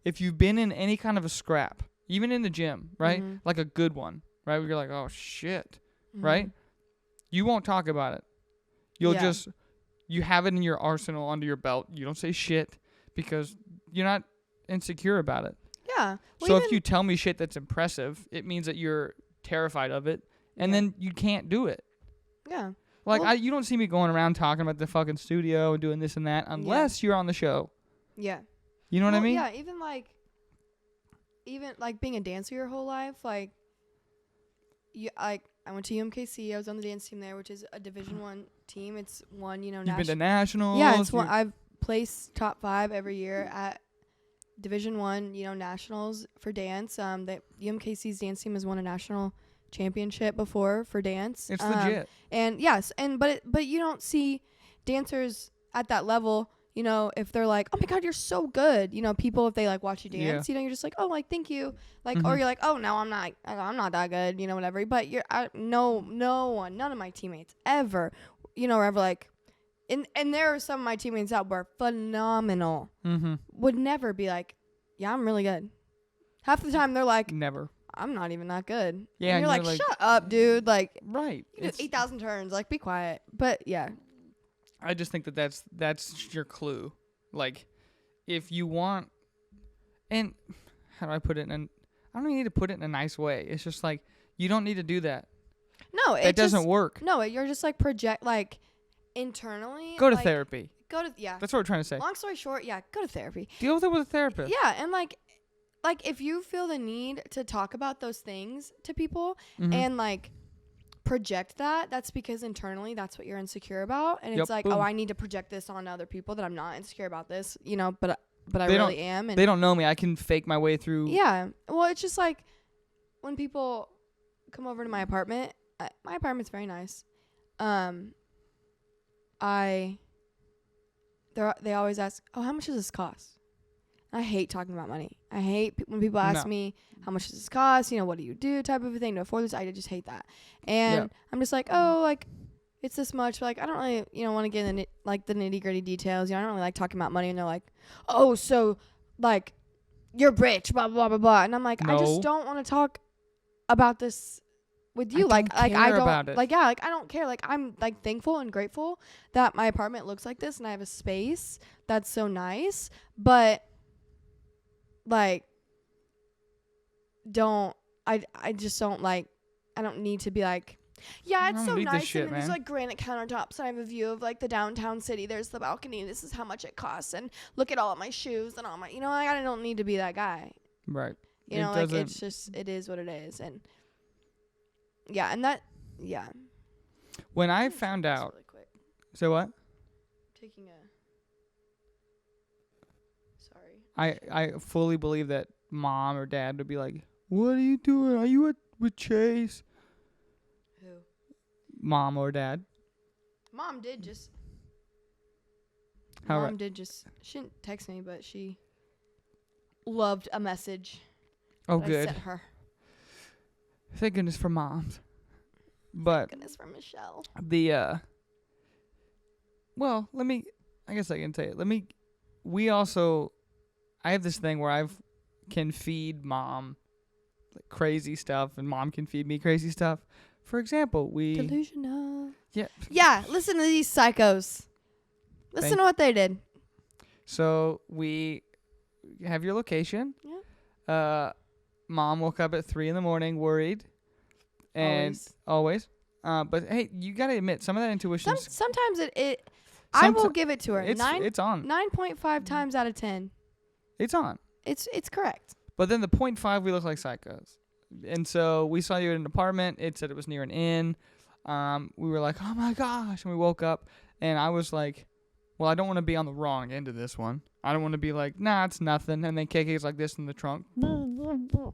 If you've been in any kind of a scrap, even in the gym, right? Like a good one, right? Where you're like, oh shit, right? You won't talk about it. You'll just, you have it in your arsenal under your belt. You don't say shit because you're not insecure about it. Yeah. Well, so if you tell me shit that's impressive, it means that you're terrified of it, and then you can't do it. Yeah. Like, you don't see me going around talking about the fucking studio and doing this and that unless you're on the show. Yeah. You know what I mean? Yeah, even being a dancer your whole life, like, I went to UMKC. I was on the dance team there, which is a Division I team. It's one, You've been to nationals. Yeah, it's one. I've placed top 5 every year at Division I, nationals for dance. The UMKC's dance team has won a national championship before for dance. It's legit. And yes, but you don't see dancers at that level, if they're like, "Oh my god, you're so good." People, if they like watch you dance, you're just like, "Oh, like thank you." Like or you're like, "Oh, no, I'm not that good," whatever. But none of my teammates ever, are ever like, and there are some of my teammates that were phenomenal. Would never be like, "Yeah, I'm really good." Half the time they're like, never. I'm not even that good. Yeah, and you're like, shut up, dude. Like, right. You do 8,000 turns. Like, be quiet. But yeah. I just think that's your clue. Like, if you want, and how do I put it? I don't need to put it in a nice way. It's just like, you don't need to do that. No, it doesn't work. No, you're just like project like internally. Go to like, therapy. Yeah. That's what we're trying to say. Long story short, yeah, go to therapy. Deal with it with a therapist. Yeah, and like if you feel the need to talk about those things to people and like project that's because internally that's what you're insecure about, and it's like, boom. Oh, I need to project this on other people that I'm not insecure about this, you know, but I really am. And they don't know me. I can fake my way through. Yeah. Well, it's just like when people come over to my apartment. My apartment's very nice. They always ask, "Oh, how much does this cost?" I hate talking about money. I hate when people ask me, "How much does this cost?" You know, what do you do? Type of a thing to afford this. I just hate that. And I'm just like, oh, like it's this much. But like I don't really, you know, want to get in the nitty gritty details. You know, I don't really like talking about money. And they're like, "Oh, so like you're rich, blah blah blah blah." And I'm like, I just don't want to talk about this with you. I don't care. Like I'm like thankful and grateful that my apartment looks like this and I have a space that's so nice, but like I just don't like, I don't need to be like, yeah, it's so nice and there's like granite countertops and I have a view of like the downtown city, there's the balcony, this is how much it costs, and look at all of my shoes and all my, you know, I don't need to be that guy. Right. You know, like it's just, it is what it is. And yeah, and that, yeah. When I found out. Really quick. So what? Taking a. Sorry. I fully believe that mom or dad would be like, "What are you doing? Are you with Chase?" Who? Mom or dad. Mom did just. She didn't text me, but she loved a message. Oh, good. I sent her. Thank goodness for moms. But thank goodness for Michelle. Well, I guess I can say it. I have this thing where I can feed mom like crazy stuff and mom can feed me crazy stuff. For example, Delusional. Yeah. Yeah, listen to these psychos. Listen to what they did. So we have your location. Yeah. Mom woke up at 3 a.m, worried. And always. But hey, you gotta admit, some of that intuition. Sometimes I will give it to her. It's on. 9.5 times out of 10. It's on. It's correct. But then the 0.5, we look like psychos. And so we saw you in an apartment. It said it was near an inn. We were like, oh my gosh. And we woke up and I was like, well, I don't want to be on the wrong end of this one. I don't want to be like, nah, it's nothing. And then KK's like this in the trunk.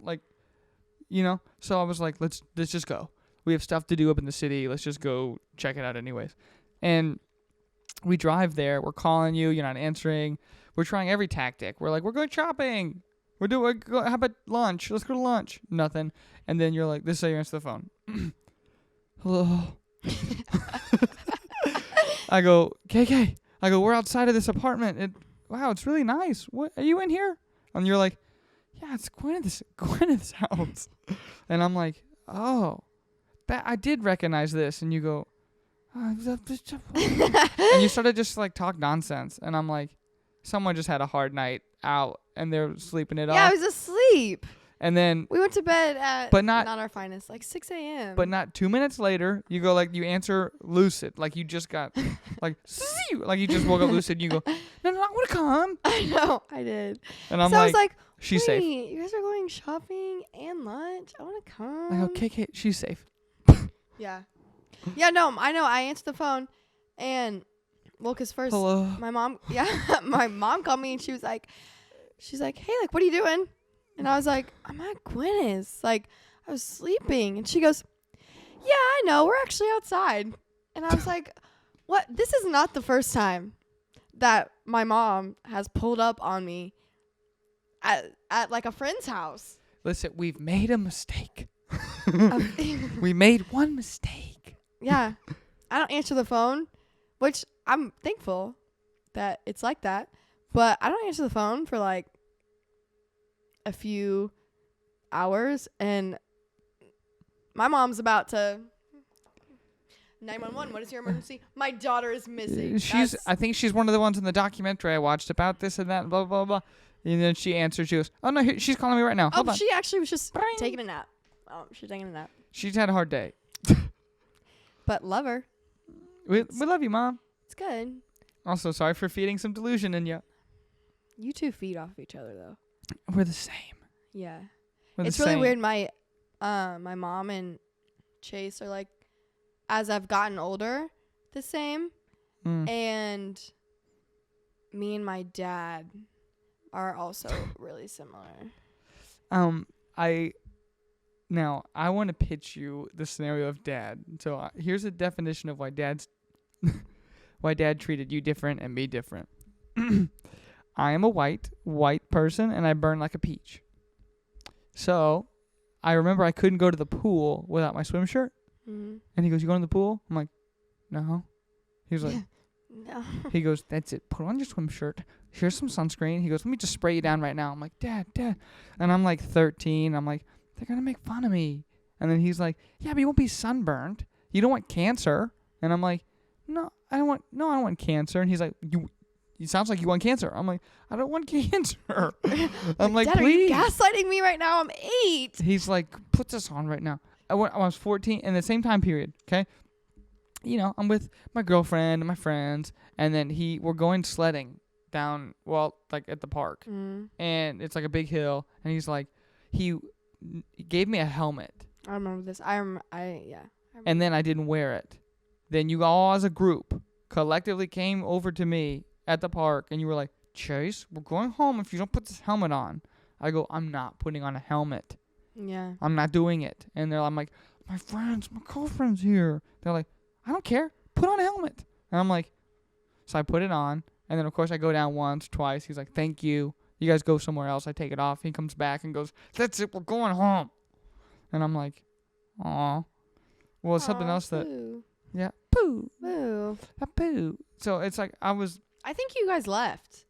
Like, you know? So I was like, let's just go. We have stuff to do up in the city. Let's just go check it out anyways. And we drive there. We're calling you. You're not answering. We're trying every tactic. We're like, we're going shopping. How about lunch? Let's go to lunch. Nothing. And then you're like, this is how you answer the phone. Hello. I go, KK. I go, we're outside of this apartment. Wow, it's really nice. What, are you in here? And you're like, yeah, it's Gwyneth's house. And I'm like, oh, I did recognize this. And you go, and you started just like talk nonsense. And I'm like, someone just had a hard night out and they're sleeping it off. Yeah, I was asleep. And then we went to bed at not our finest, like 6 a.m. But not 2 minutes later, you go like, you answer lucid, like you just got like you just woke up lucid. And you go, no, I want to come. I know, I did. And I'm I was like, she's safe. You guys are going shopping and lunch. I want to come. I go, KK, she's safe. Yeah. Yeah, no, I know. I answered the phone, and well, cause first hello. my mom called me and she's like, hey, like, what are you doing? And I was like, I'm at Gwyneth's. Like, I was sleeping. And she goes, yeah, I know. We're actually outside. And I was like, what? This is not the first time that my mom has pulled up on me at like a friend's house. Listen, we've made a mistake. We made one mistake. Yeah. I don't answer the phone, which I'm thankful that it's like that. But I don't answer the phone for like a few hours, and my mom's about to 911. What is your emergency? My daughter is missing. I think she's one of the ones in the documentary I watched about this and that, blah blah blah. And then she answered. She goes, "Oh no, she's calling me right now. Hold on." She actually was just Bring. taking a nap. Oh, she's taking a nap. She's had a hard day. But love her. We love you, Mom. It's good. Also, sorry for feeding some delusion in you. You two feed off each other though. We're the same. Yeah. We're It's the really same. weird. My mom and Chase are like, as I've gotten older, the same. And me and my dad are also really similar. I want to pitch you the scenario of Dad. So here's a definition of why Dad treated you different and me different. I am a white person, and I burn like a peach. So I remember I couldn't go to the pool without my swim shirt. Mm-hmm. And he goes, "You going to the pool?" I'm like, "No." He was like, No. He goes, "That's it. Put on your swim shirt. Here's some sunscreen." He goes, "Let me just spray you down right now." I'm like, Dad. And I'm like 13. I'm like, they're going to make fun of me. And then he's like, "Yeah, but you won't be sunburned. You don't want cancer." And I'm like, No, I don't want cancer. And he's like, It sounds like you want cancer. I'm like, I don't want cancer. I'm like, Dad, please. are you gaslighting me right now? I'm 8. He's like, put this on right now. I was 14 in the same time period. Okay. You know, I'm with my girlfriend and my friends, and then we're going sledding down, like at the park, and it's like a big hill, and he's like, he gave me a helmet. I remember this. And then I didn't wear it. Then you all as a group collectively came over to me at the park, and you were like, "Chase, we're going home if you don't put this helmet on." I go, "I'm not putting on a helmet. Yeah. I'm not doing it." And I'm like, my girlfriend's here. They're like, "I don't care. Put on a helmet." And I'm like, so I put it on. And then, of course, I go down once, twice. He's like, "Thank you. You guys go somewhere else." I take it off. He comes back and goes, "That's it. We're going home." And I'm like, aw. Well, it's something else that, Boo. yeah, poo. Boo. A poo. So it's like I think you guys left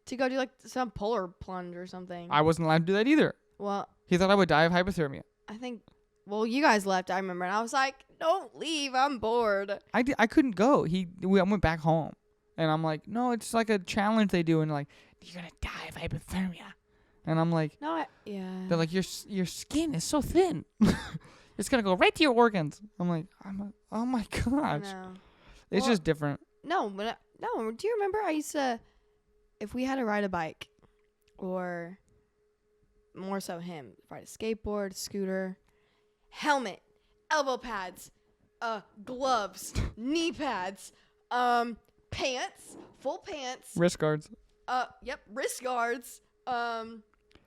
to go do like some polar plunge or something. I wasn't allowed to do that either. Well, He thought I would die of hypothermia. I think, you guys left, I remember. And I was like, "Don't leave. I'm bored." I couldn't go. I went back home. And I'm like, "No, it's like a challenge they do." And like, "You're going to die of hypothermia." And I'm like, No, yeah. they're like, your skin is so thin. It's going to go right to your organs. I'm like, oh my gosh. No. It's just different. No, do you remember I used to, if we had to ride a bike, or more so him, ride a skateboard, scooter, helmet, elbow pads, gloves, knee pads, pants, full pants, Wrist guards. wrist guards,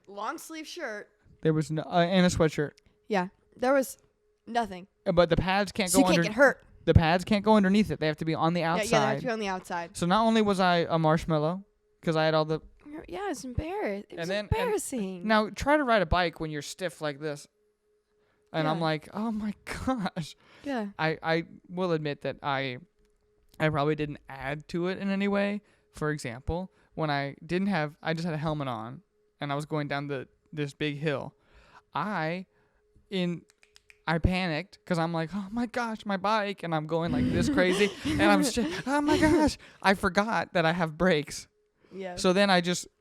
long sleeve shirt. There was no, and a sweatshirt. Yeah, there was nothing. But the pads can't So go you can't under. get hurt. The pads can't go underneath it. They have to be on the outside. Yeah, they have to be on the outside. So not only was I a marshmallow, because I had all the. Yeah, it's embarrassing. It was And embarrassing. Now try to ride a bike when you're stiff like this. And I'm Yeah. like, oh my gosh. Yeah. I will admit that I probably didn't add to it in any way. For example, when I just had a helmet on, and I was going down this big hill. I panicked because I'm like, oh my gosh, my bike, and I'm going like this crazy, and I'm just, oh my gosh, I forgot that I have brakes. Yeah. So then I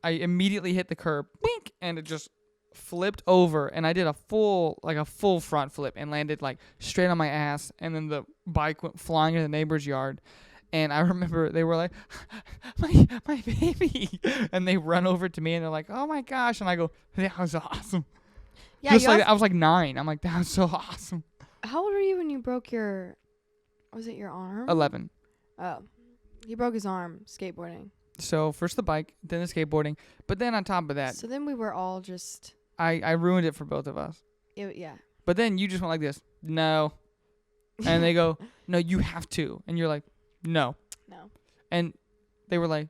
immediately hit the curb, wink, and it just flipped over, and I did a full front flip and landed like straight on my ass, and then the bike went flying into the neighbor's yard. And I remember they were like, my baby, and they run over to me and they're like, "Oh my gosh!" And I go, "That was awesome." Yeah. Just like I was like 9. I'm like, "That was so awesome." How old were you when you broke your? Was it your arm? 11. Oh, he broke his arm skateboarding. So first the bike, then the skateboarding, but then on top of that, So then we were all just. I ruined it for both of us. Yeah. But then you just went like this, "No," and they go, "No, you have to," and you're like, "No." No. And they were like,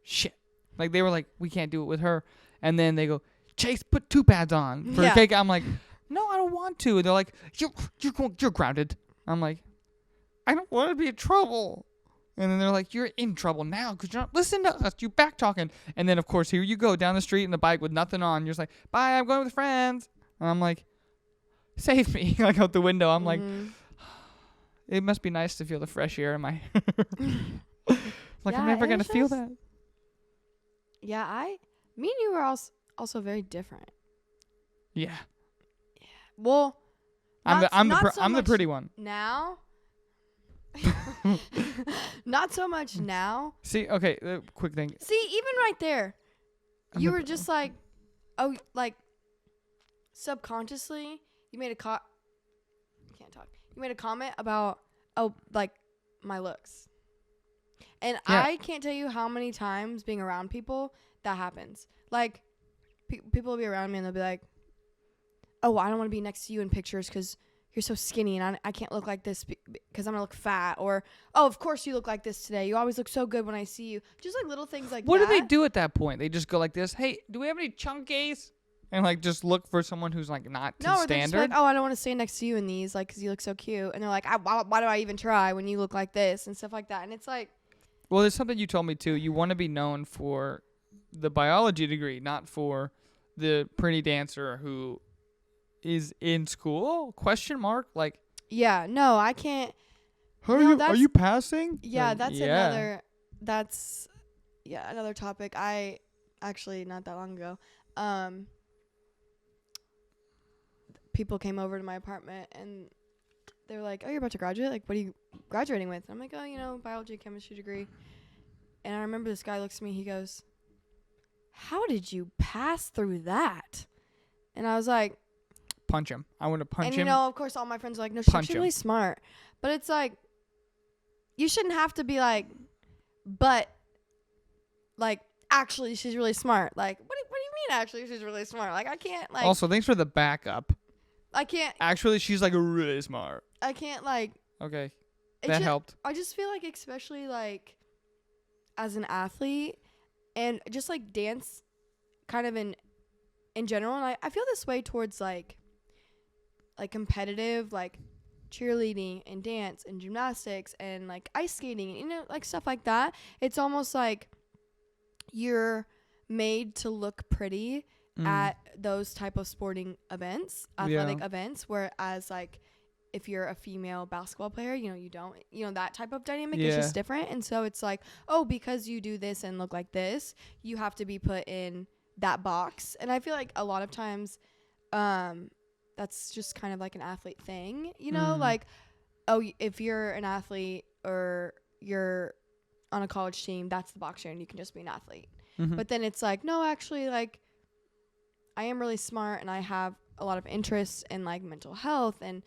"Shit." Like they were like, "We can't do it with her." And then they go, "Chase, put 2 pads on for Yeah. cake." I'm like, "No, I don't want to." And they're like, "You're grounded." I'm like, "I don't want to be in trouble." And then they're like, "You're in trouble now because you're not listening to us. You back talking." And then of course here you go down the street in the bike with nothing on. You're just like, "Bye, I'm going with friends." And I'm like, "Save me!" Like out the window. I'm like, it must be nice to feel the fresh air in my hair. Like Yeah, I'm never it gonna was feel just- that. Yeah, Me and you were also very different. Yeah. Well, I'm not the pretty one. now. Not so much now. See, okay, quick thing. See, even right there, you were just like, oh, like subconsciously, you made a can't talk. You made a comment about, oh, like my looks, and Yeah. I can't tell you how many times being around people that happens. Like, people will be around me and they'll be like, oh, I don't want to be next to you in pictures because you're so skinny and I can't look like this because I'm going to look fat. Or, oh, of course you look like this today. You always look so good when I see you. Just like little things like What that. do they do at that point? They just go like this, hey, do we have any chunkies? And like just look for someone who's like not too No, standard. they're just like, oh, I don't want to stand next to you in these, like, because you look so cute. And they're like, why do I even try when you look like this and stuff like that? And it's like, Well, there's something you told me too. You want to be known for the biology degree, not for the pretty dancer who is in school? Question mark? Like, yeah, no, I can't. are you passing? Yeah, Like, that's yeah. another topic. I actually, not that long ago, people came over to my apartment and they were like, oh, you're about to graduate? Like, what are you graduating with? And I'm like, oh, biology, chemistry degree. And I remember this guy looks at me, he goes, how did you pass through that? And I was like, Punch him. I want to punch him. And, of course, all my friends are like, no, she's Punch actually him. really smart. But it's like, you shouldn't have to be like, but, like, actually, she's really smart. Like, what do you mean, actually, she's really smart? Like, I can't, like. Also, thanks for the backup. I can't. Actually, she's like really smart. I can't, like. Okay. That helped. I just feel like, especially, like, as an athlete and just, like, dance kind of in general. And I feel this way towards, like competitive, like, cheerleading and dance and gymnastics and, like, ice skating and, like, stuff like that. It's almost like you're made to look pretty at those type of sporting events, athletic events, whereas, like, if you're a female basketball player, you don't, that type of dynamic is just different. And so it's like, oh, because you do this and look like this, you have to be put in that box. And I feel like a lot of times, that's just kind of like an athlete thing, like, oh, if you're an athlete or you're on a college team, that's the box you're in, you can just be an athlete. But then it's like, no, actually, like, I am really smart and I have a lot of interests in, like, mental health and,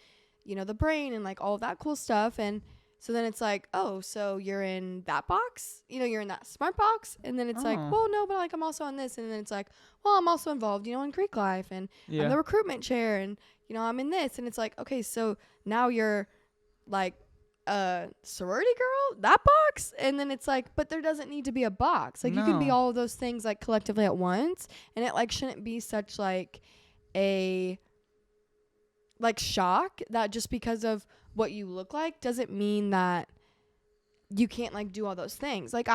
the brain and, like, all of that cool stuff. And so then it's like, oh, so you're in that box, you're in that smart box. And then it's like, well, no, but, like, I'm also on this. And then it's like, well, I'm also involved, in Greek life and I'm the recruitment chair and, I'm in this. And it's like, okay, so now you're, like, a sorority girl, that box. And then it's like, but there doesn't need to be a box. Like, you can be all of those things, like, collectively at once. And it, like, shouldn't be such, like, a, like, shock that just because of what you look like doesn't mean that you can't, like, do all those things. Like,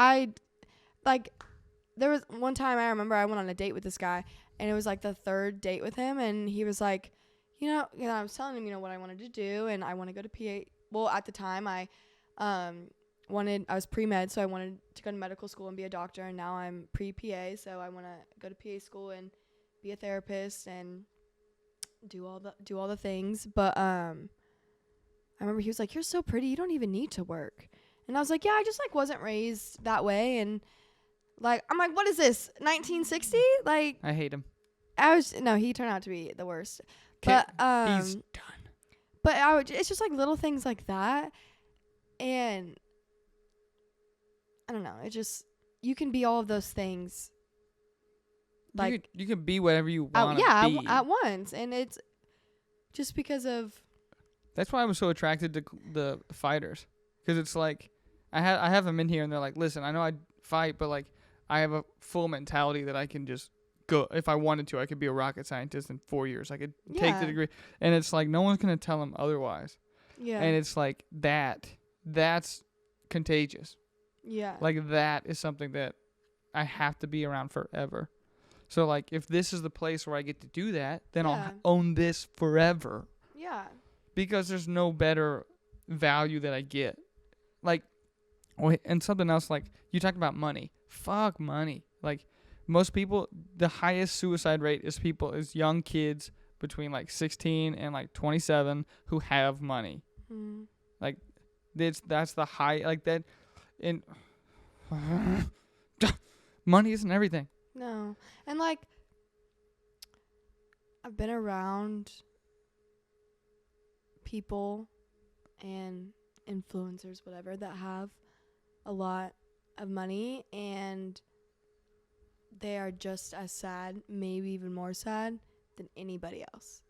there was one time I remember I went on a date with this guy and it was, like, the third date with him. And he was like, I was telling him, what I wanted to do. And I want to go to PA. Well, at the time I was pre-med, so I wanted to go to medical school and be a doctor. And now I'm pre-PA, so I want to go to PA school and be a therapist and do all the things. But I remember he was like, you're so pretty, you don't even need to work. And I was like, yeah, I just, like, wasn't raised that way. And, like, I'm like, what is this, 1960? Like, I hate him. He turned out to be the worst. But But he's done. But it's just, like, little things like that. And I don't know, it just, you can be all of those things. Like, you can be whatever you want to be. At once. And it's just because of. That's why I was so attracted to the fighters. Because it's like, I have them in here and they're like, listen, I know I fight, but, like, I have a full mentality that I can just go. If I wanted to, I could be a rocket scientist in 4 years. I could take the degree. And it's like, no one's going to tell them otherwise. Yeah. And it's like, that's contagious. Yeah. Like, that is something that I have to be around forever. So, like, if this is the place where I get to do that, then I'll own this forever. Yeah. Because there's no better value that I get. Like, and something else, like, you talked about money. Fuck money. Like, most people, the highest suicide rate is young kids between like 16 and like 27 who have money. Mm. Like that's the high, like that in money isn't everything. No. And like I've been around people and influencers, whatever, that have a lot of money, and they are just as sad, maybe even more sad than anybody else.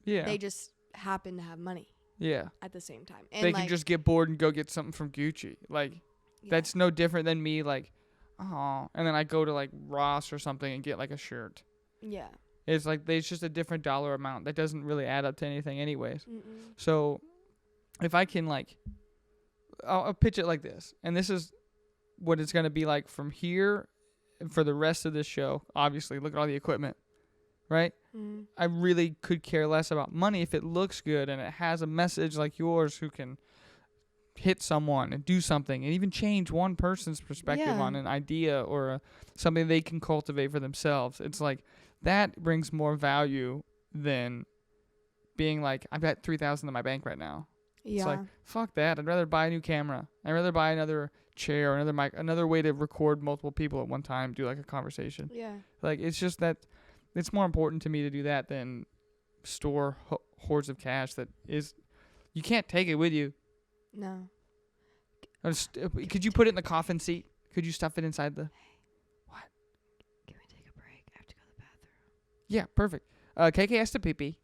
Yeah. They just happen to have money. Yeah. At the same time. And they like, can just get bored and go get something from Gucci. Like, that's no different than me, like, oh, and then I go to like Ross or something and get like a shirt. Yeah. It's like there's just a different dollar amount that doesn't really add up to anything anyways. Mm-mm. So if I can like, I'll pitch it like this, and this is what it's going to be like from here for the rest of this show. Obviously, look at all the equipment, right? Mm. I really could care less about money if it looks good and it has a message like yours who can hit someone and do something and even change one person's perspective on an idea or something they can cultivate for themselves. It's like that brings more value than being like, I've got $3,000 in my bank right now. Yeah. It's like, fuck that. I'd rather buy a new camera. I'd rather buy another chair or another mic, another way to record multiple people at one time, do like a conversation. Yeah. Like, it's just that it's more important to me to do that than store hordes of cash that is, you can't take it with you. No. Could you put it in the coffin seat? Could you stuff it inside the... What? Can we take a break? I have to go to the bathroom. Yeah, perfect. KK has to pee-pee.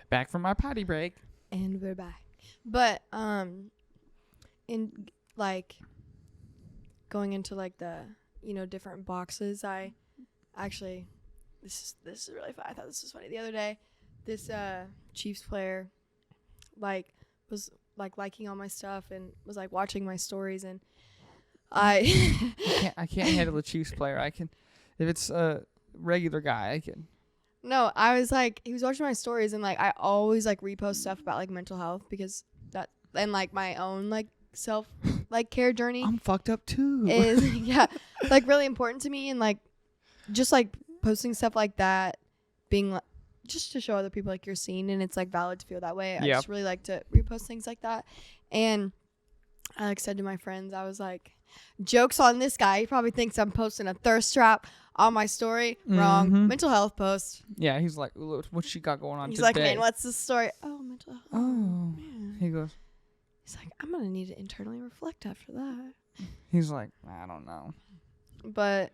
Back from my potty break. And we're back. But, in, like, going into, like, the, different boxes, I actually... This is really fun. I thought this was funny. The other day, this Chiefs player was liking all my stuff and was like watching my stories, and I can't handle a Chiefs player. I can, if it's a regular guy, I can. No, I was like, he was watching my stories, and like I always like repost stuff about like mental health because that, and like my own like self like care journey. I'm fucked up too. Is like really important to me, and like just like posting stuff like that, being like, just to show other people like you're seen and it's like valid to feel that way. I just really like to repost things like that. And I like said to my friends, I was like, jokes on this guy. He probably thinks I'm posting a thirst trap on my story. Wrong. Mm-hmm. Mental health post. Yeah, he's like, what she got going on he's today? He's like, man, what's the story? Oh, mental health. Oh, man. He goes. He's like, I'm going to need to internally reflect after that. He's like, I don't know. But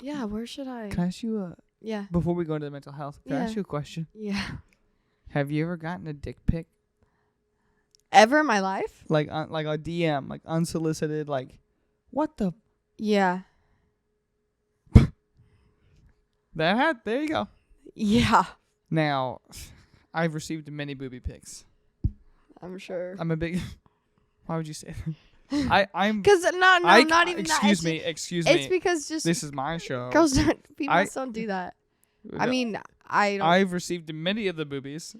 yeah, where should I? Can I ask you yeah. Before we go into the mental health, can I ask you a question? Yeah. Have you ever gotten a dick pic? Ever in my life? Like a DM, like unsolicited, like, what the? Yeah. There you go. Yeah. Now, I've received many booby pics. I'm sure. I'm a big. Why would you say that? I'm. Because not even. Excuse me. It's because just this is my show. Girls don't do that. I mean, I've received many of the boobies.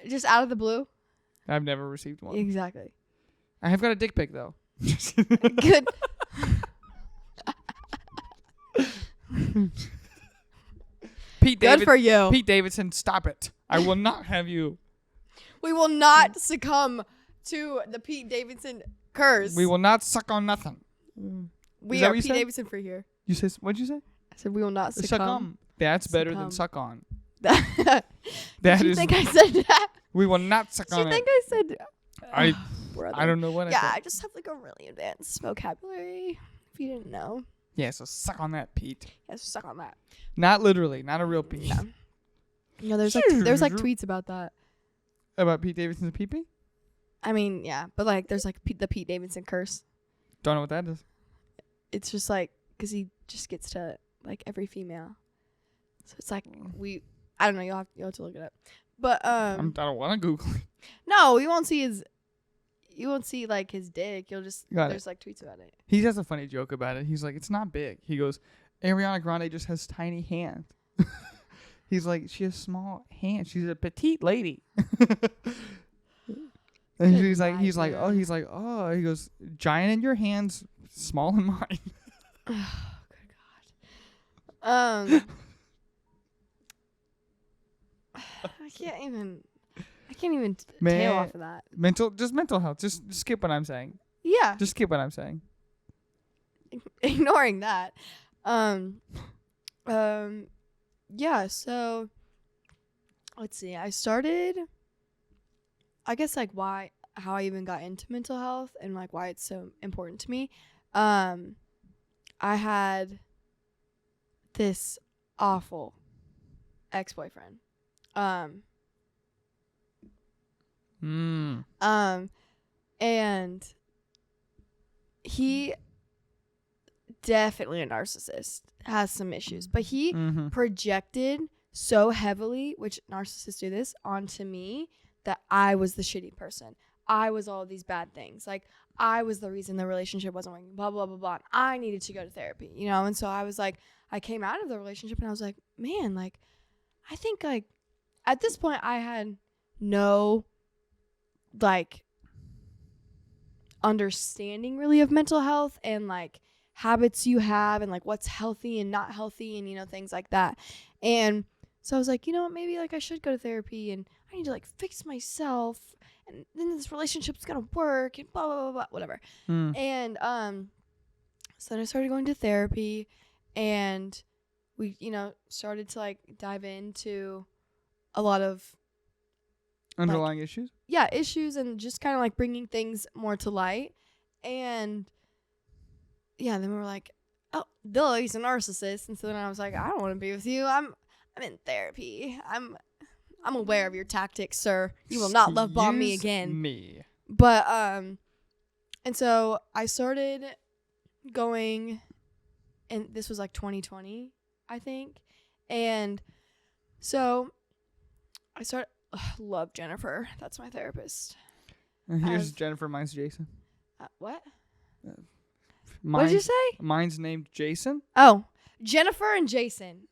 Just out of the blue. I've never received one. Exactly. I have got a dick pic though. Good. Good for you. Pete Davidson, stop it. I will not have you. We will not succumb to the Pete Davidson curse. We will not suck on nothing. We are Pete Davidson for here. You say, what'd you say? I said we will not succumb. That's better than suck on. Did you think I said that? We will not suck on it. Do you think I said... I don't know what I said. Yeah, I just have like a really advanced vocabulary, if you didn't know. Yeah, so suck on that, Pete. Yeah, so suck on that. Not literally, not a real Pete. No, there's like tweets about that. About Pete Davidson's pee-pee? I mean, yeah, but like there's like the Pete Davidson curse. Don't know what that is. It's just like, because he just gets to like every female. So it's like, I don't know, you'll have to look it up. But I don't want to Google it. No, you won't see like his dick. There's like tweets about it. He has a funny joke about it. He's like, it's not big. He goes, Ariana Grande just has tiny hands. He's like, she has small hands. She's a petite lady. And Good he's night, like, man. he goes, giant in your hands, small in mine. Oh, good God. I can't even tail off of that. mental health. Just skip what I'm saying. Yeah. Just skip what I'm saying. Ignoring that. Yeah, so let's see. I started, I guess, like how I even got into mental health and like why it's so important to me. I had this awful ex-boyfriend. And he definitely a narcissist, has some issues, but he projected so heavily, which narcissists do this, onto me, that I was the shitty person. I was all these bad things. Like, I was the reason the relationship wasn't working, blah, blah, blah, blah. And I needed to go to therapy, you know? And so I was like, I came out of the relationship and I was like, man, like, I think, like, at this point I had no, like, understanding really of mental health and, like, habits you have and, like, what's healthy and not healthy and, you know, things like that. And so I was like, you know what, maybe, like, I should go to therapy and I need to, like, fix myself and then this relationship's gonna work and blah, blah, blah, blah, whatever. And so then I started going to therapy and we, you know, started to, like, dive into a lot of underlying issues. Yeah, issues and just kind of like bringing things more to light. And yeah, then we were like, oh, duh, he's a narcissist. And so then I was like, I don't want to be with you. I'm in therapy. I'm aware of your tactics, sir. You will not love bomb me again. Me. But and so I started going, and this was like 2020, I think. And so I started. Love Jennifer. That's my therapist. Here's Jennifer. Mine's Jason. What? What did you say? Mine's named Jason. Oh, Jennifer and Jason.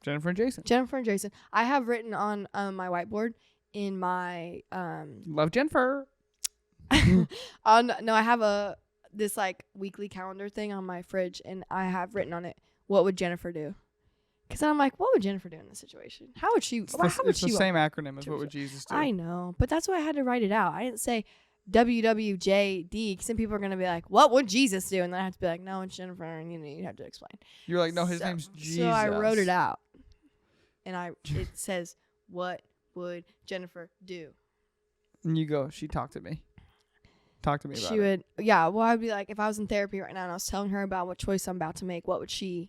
Jennifer and Jason. Jennifer and Jason. I have written on my whiteboard in my Love Jennifer. No, I have this like weekly calendar thing on my fridge, and I have written on it, what would Jennifer do? Because I'm like, what would Jennifer do in this situation? How would she? It's the same acronym as what would Jesus do? I know, but that's why I had to write it out. I didn't say WWJD because then people are gonna be like, what would Jesus do? And then I have to be like, no, it's Jennifer, and you have to explain. You're like, no, his name's Jesus. So I wrote it out, and it says, what would Jennifer do? And you go, she talked to me. Talk to me about it. She would, yeah. Well, I'd be like, if I was in therapy right now and I was telling her about what choice I'm about to make, what would she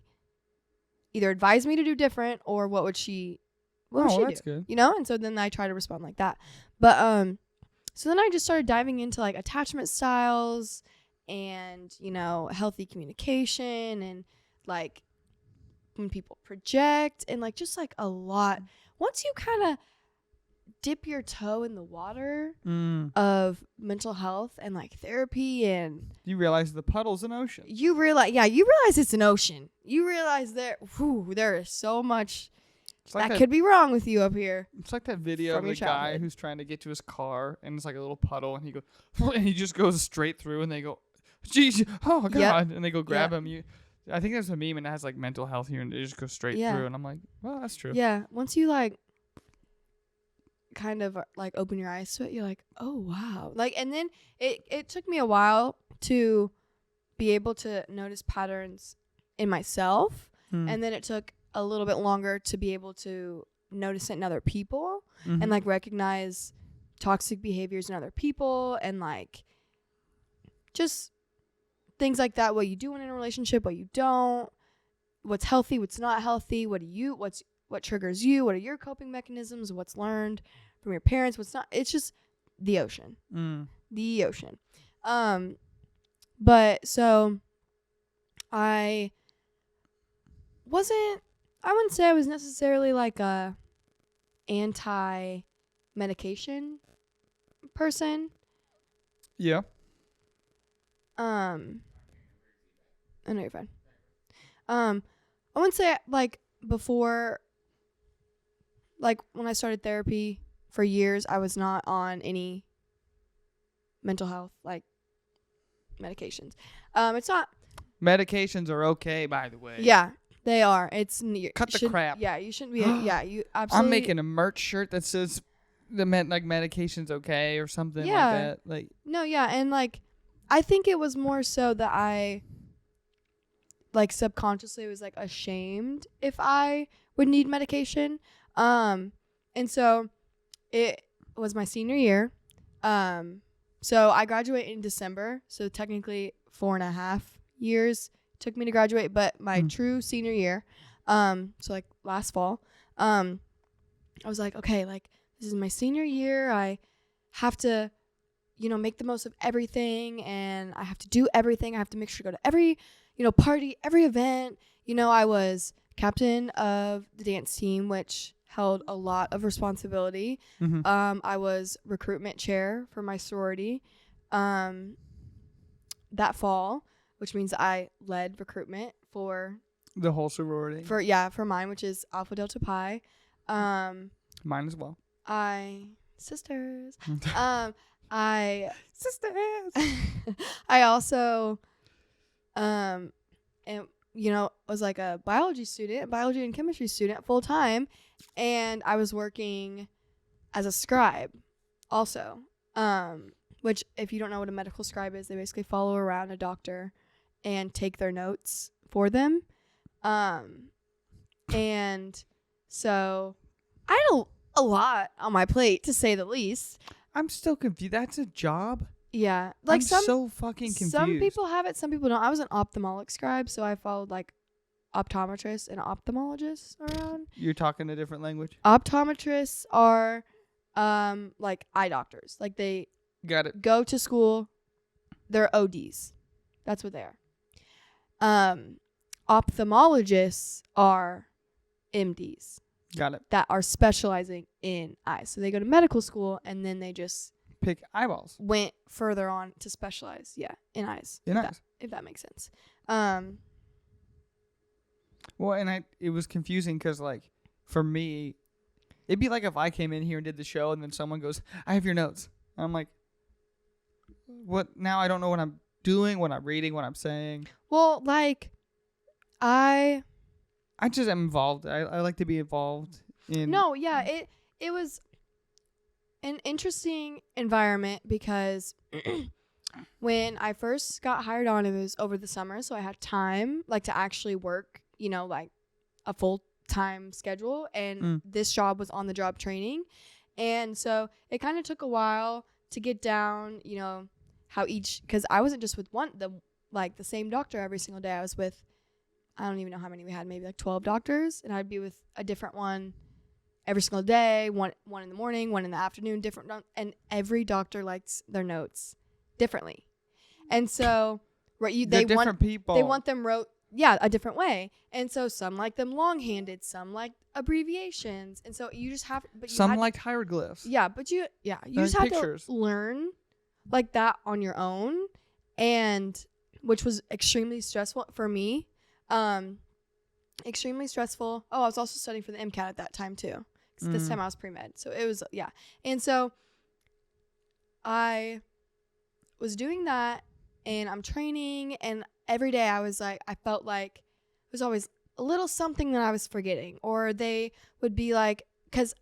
either advise me to do different, or what would she that's do? Good. You know? And so then I try to respond like that. But so then I just started diving into like attachment styles and, you know, healthy communication and like when people project and like just like a lot. Once you kind of dip your toe in the water of mental health and like therapy, and you realize the puddle's an ocean. You realize it's an ocean. You realize there is so much that could be wrong with you up here. It's like that video of the guy who's trying to get to his car and it's like a little puddle and he just goes straight through and they go, geez, oh God. Yep. And they go grab him. I think there's a meme and it has like mental health here and they just go straight through, and I'm like, well, that's true. Yeah. Once you like kind of like open your eyes to it, you're like, oh wow. Like, and then it took me a while to be able to notice patterns in myself, and then it took a little bit longer to be able to notice it in other people, and like recognize toxic behaviors in other people, and like just things like that, what you do in a relationship, what you don't, what's healthy, what's not healthy, what triggers you, what are your coping mechanisms, what's learned from your parents, what's not. It's just the ocean. The ocean. But so I wouldn't say I was necessarily like a anti-medication person. Yeah. I know you're fine. I wouldn't say like before, like when I started therapy for years, I was not on any mental health, like medications. It's not. Medications are okay, by the way. Yeah, they are. It's Cut the crap. Yeah, you shouldn't be. Yeah, you absolutely. I'm making a merch shirt that says medication's okay or something like that. Like no, yeah, and like I think it was more so that I like subconsciously was like ashamed if I would need medication. And so it was my senior year. So I graduated in December. So technically 4.5 years took me to graduate, but my true senior year, so like last fall, I was like, okay, like this is my senior year. I have to, make the most of everything, and I have to do everything. I have to make sure to go to every, party, every event. I was captain of the dance team, which held a lot of responsibility. I was recruitment chair for my sorority that fall, which means I led recruitment for the whole sorority. For mine, which is Alpha Delta Pi. Mine as well. Sisters. Sisters. I also was like a biology and chemistry student full time, and I was working as a scribe also, which if you don't know what a medical scribe is, they basically follow around a doctor and take their notes for them. And so I had a lot on my plate, to say the least. I'm still confused. That's a job? Yeah. Like I'm so fucking confused. Some people have it, some people don't. I was an ophthalmologic scribe, so I followed like optometrists and ophthalmologists around. You're talking a different language? Optometrists are like eye doctors. Like they got it. Go to school. They're ODs. That's what they are. Ophthalmologists are MDs. Got it. That are specializing in eyes. So they go to medical school, and then they just pick eyeballs. Went further on to specialize, in eyes. If that makes sense. Well, and it was confusing because, like, for me, it'd be like if I came in here and did the show, and then someone goes, "I have your notes." I'm like, "What?" Now I don't know what I'm doing, what I'm reading, what I'm saying. Well, like, I just am involved. I like to be involved in. No, yeah, it was an interesting environment because when I first got hired on, it was over the summer, so I had time like to actually work, like a full-time schedule, and this job was on the job training. And so it kind of took a while to get down, how because I wasn't just with the same doctor every single day. I was with, I don't even know how many we had, maybe like 12 doctors, and I'd be with a different one every single day, one in the morning, one in the afternoon, different, and every doctor likes their notes differently. And so, they want people. They want them wrote, a different way. And so some like them long-handed, some like abbreviations, and so you just have. But some like hieroglyphs. Yeah, but you just have to learn like that on your own, and which was extremely stressful for me. Extremely stressful. Oh, I was also studying for the MCAT at that time too. This time I was pre-med. So it was, And so I was doing that, and I'm training, and every day I was like, I felt like it was always a little something that I was forgetting, or they would be like, because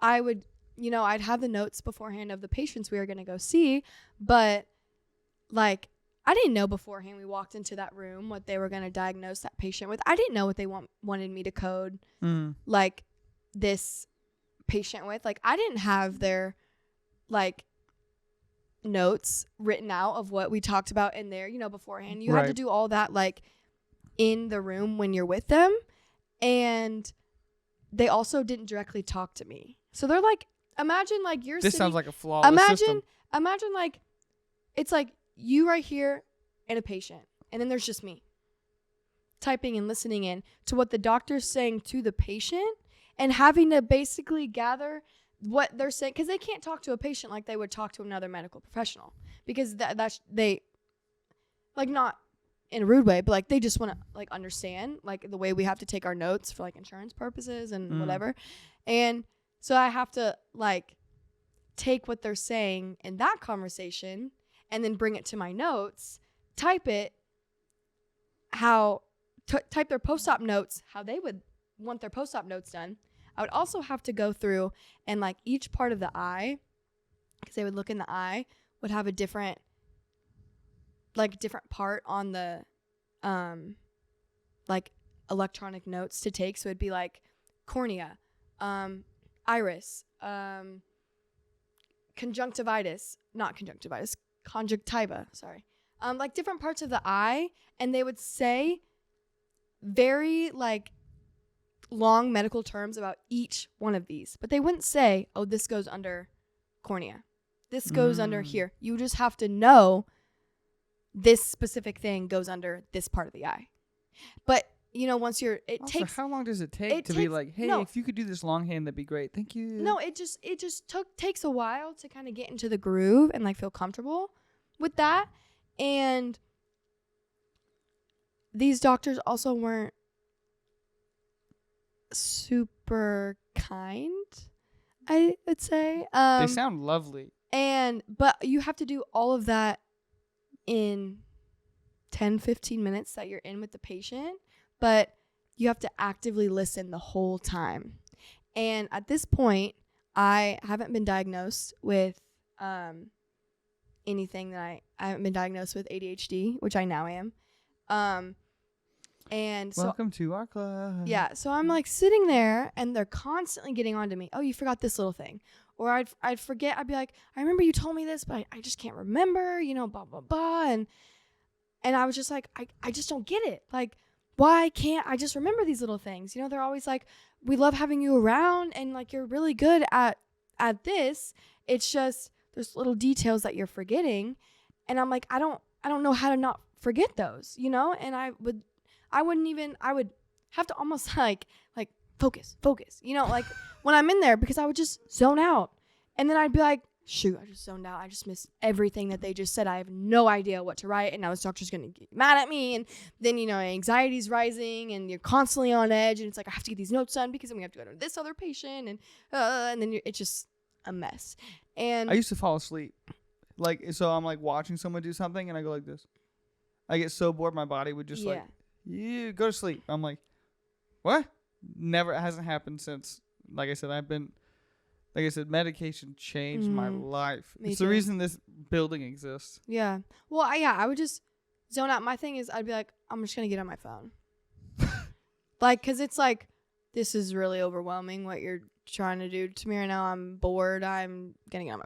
I would, I'd have the notes beforehand of the patients we were going to go see, but like, I didn't know beforehand we walked into that room what they were going to diagnose that patient with. I didn't know what they wanted me to code like this patient with. Like, I didn't have their like notes written out of what we talked about in there, beforehand. You had to do all that like in the room when you're with them. And they also didn't directly talk to me. So they're like, imagine like you're This sounds like a flawless system. Imagine like it's like you right here and a patient, and then there's just me typing and listening in to what the doctor's saying to the patient, and having to basically gather what they're saying, because they can't talk to a patient like they would talk to another medical professional, because that's they like, not in a rude way, but like they just want to like understand like the way we have to take our notes for like insurance purposes and whatever. And so I have to like take what they're saying in that conversation and then bring it to my notes, type it type their post-op notes how they would want their post-op notes done. I would also have to go through and like each part of the eye, because they would look in the eye, would have a different part on the like electronic notes to take. So it'd be like cornea, iris, conjunctiva, sorry. Like different parts of the eye, and they would say very like long medical terms about each one of these, but they wouldn't say, oh, this goes under cornea, this goes under here. You just have to know this specific thing goes under this part of the eye. But you know, once you're, it also, takes. How long does it take to be like, hey, if you could do this longhand, that'd be great. Thank you. No, it just takes a while to kind of get into the groove and like feel comfortable with that. And these doctors also weren't super kind, I would say. They sound lovely. But you have to do all of that in 10, 15 minutes that you're in with the patient. But you have to actively listen the whole time. And at this point, I haven't been diagnosed with anything that I haven't been diagnosed with ADHD, which I now am. And so welcome to our club. Yeah, so I'm like sitting there and they're constantly getting on to me. Oh, you forgot this little thing. Or I'd forget. I'd be like, I remember you told me this, but I just can't remember, you know, blah, blah, blah. And I was just like, I just don't get it. Like, why can't I just remember these little things? You know, they're always like, we love having you around and like you're really good at this. It's just there's little details that you're forgetting. And I'm like, I don't know how to not forget those, you know? And I would have to almost like focus, you know, like when I'm in there, because I would just zone out. And then I'd be like, shoot, I just zoned out. I just missed everything that they just said. I have no idea what to write. And now this doctor's going to get mad at me. And then, you know, anxiety's rising and you're constantly on edge. And it's like, I have to get these notes done because then we have to go to this other patient. And then it's just a mess. And I used to fall asleep. Like, so I'm like watching someone do something and I go like this. I get so bored, my body would just like, you go to sleep. I'm like, what? Never, it hasn't happened since, like I said, medication changed my life. It's the reason this building exists. Yeah. Well, I would just zone out. My thing is I'd be like, I'm just going to get on my phone. Like, because it's like, this is really overwhelming what you're trying to do to me right now. I'm bored. I'm going to get on my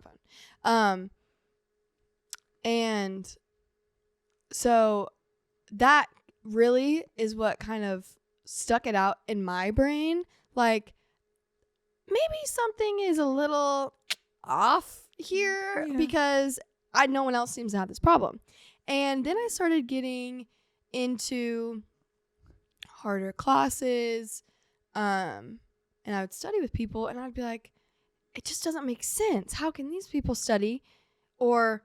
phone. And so that really is what kind of stuck it out in my brain. Like, maybe something is a little off here because no one else seems to have this problem. And then I started getting into harder classes, and I would study with people and I'd be like, it just doesn't make sense. How can these people study? Or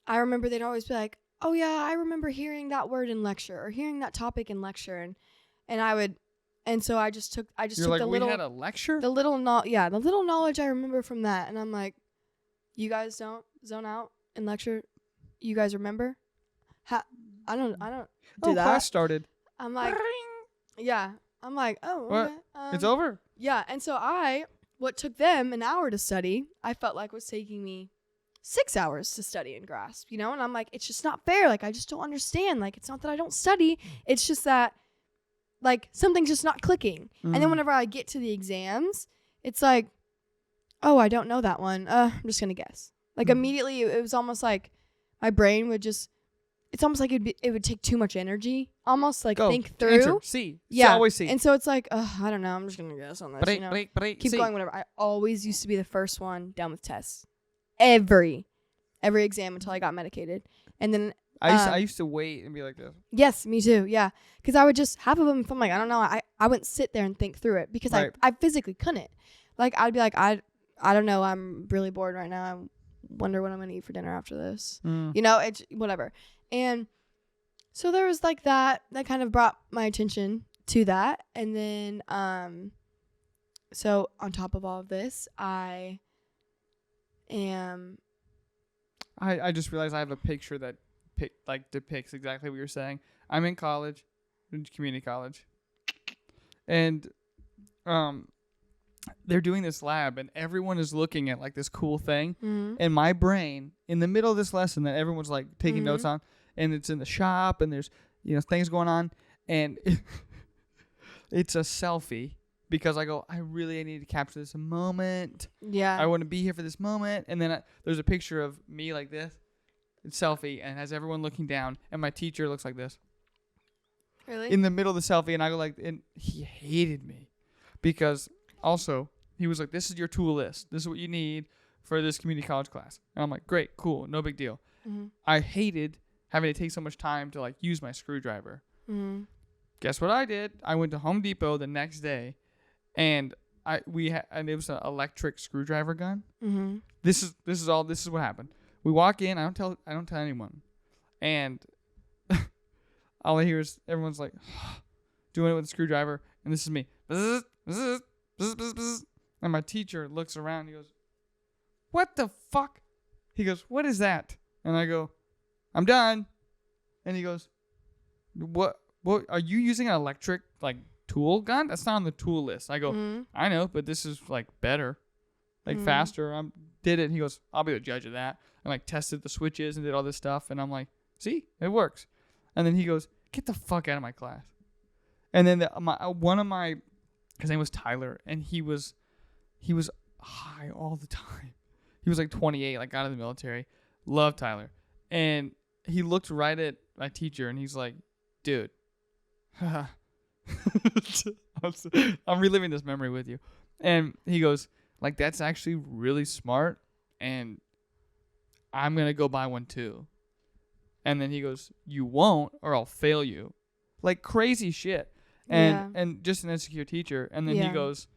I remember they'd always be like, oh yeah, I remember hearing that word in lecture or hearing that topic in lecture. And I would, and so I just took like, the little, we had a lecture? the little knowledge I remember from that. And I'm like, you guys don't zone out in lecture. You guys remember? I don't do that. Class started. I'm like, yeah. I'm like, oh, okay. It's over. Yeah. And so what took them an hour to study, I felt like was taking me 6 hours to study and grasp, you know? And I'm like, it's just not fair. Like, I just don't understand. Like, it's not that I don't study. It's just that, like, something's just not clicking. And then whenever I get to the exams, it's like, oh, I don't know that one. I'm just going to guess. Like, immediately, it was almost like my brain would just, it's almost like it would take too much energy. Almost, like, think through. Answer. See. Yeah. Always see. And so it's like, I don't know. I'm just going to guess on this, you know? Keep going, whatever. I always used to be the first one done with tests. Every exam until I got medicated. And then I used to wait and be like this. Yes, me too. Yeah. Because I would just, half of them, if I'm like, I don't know, I wouldn't sit there and think through it because I physically couldn't. Like, I'd be like, I don't know, I'm really bored right now. I wonder what I'm going to eat for dinner after this. You know, it's whatever. And so there was like that kind of brought my attention to that. And then, so on top of all of this, And I just realized I have a picture that depicts exactly what you're saying. I'm in college, in community college, and they're doing this lab, and everyone is looking at like this cool thing, and my brain in the middle of this lesson that everyone's like taking notes on, and it's in the shop, and there's things going on, and it's a selfie. Because I go, I really need to capture this moment. Yeah. I want to be here for this moment. And then there's a picture of me like this. It's selfie and has everyone looking down. And my teacher looks like this. Really? In the middle of the selfie. And I go like, and he hated me. Because also, he was like, this is your tool list. This is what you need for this community college class. And I'm like, great, cool, no big deal. I hated having to take so much time to like use my screwdriver. Guess what I did? I went to Home Depot the next day. And it was an electric screwdriver gun. This is what happened. We walk in. I don't tell anyone, and all I hear is everyone's like doing it with a screwdriver, and this is me. And my teacher looks around. And he goes, "What the fuck?" He goes, "What is that?" And I go, "I'm done." And he goes, "What are you using an electric like tool gun? That's not on the tool list." I go, I know, but this is like better, like faster. I did it. And he goes, I'll be the judge of that. And like tested the switches and did all this stuff. And I'm like, see, it works. And then he goes, get the fuck out of my class. And then his name was Tyler, and he was high all the time. He was like 28, like out of the military. Loved Tyler. And he looked right at my teacher, and he's like, dude, I'm reliving this memory with you. And he goes, like, that's actually really smart, and I'm going to go buy one too. And then he goes, you won't, or I'll fail you. Like crazy shit. And just an insecure teacher. And then he goes,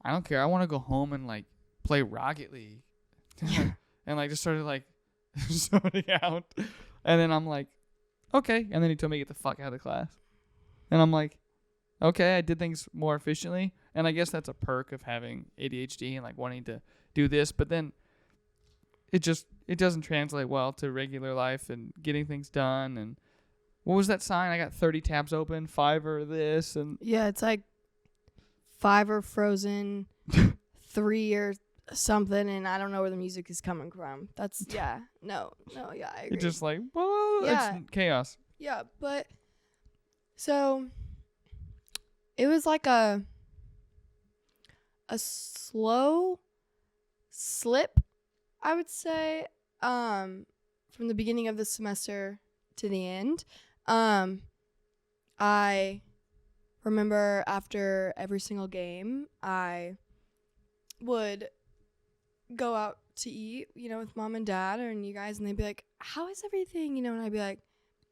I don't care. I want to go home and like play Rocket League. And like just started like zoning out. And then I'm like, okay. And then he told me to get the fuck out of the class. And I'm like, okay, I did things more efficiently. And I guess that's a perk of having ADHD and like wanting to do this. But then it doesn't translate well to regular life and getting things done. And what was that sign? I got 30 tabs open, Fiverr this. And yeah, it's like Fiverr frozen, 3 or something. And I don't know where the music is coming from. That's, yeah, no, yeah, I agree. It's just like, well, it's chaos. Yeah, but so it was like a slow slip, I would say, from the beginning of the semester to the end. I remember after every single game, I would go out to eat, with mom and dad and you guys, and they'd be like, how is everything? And I'd be like,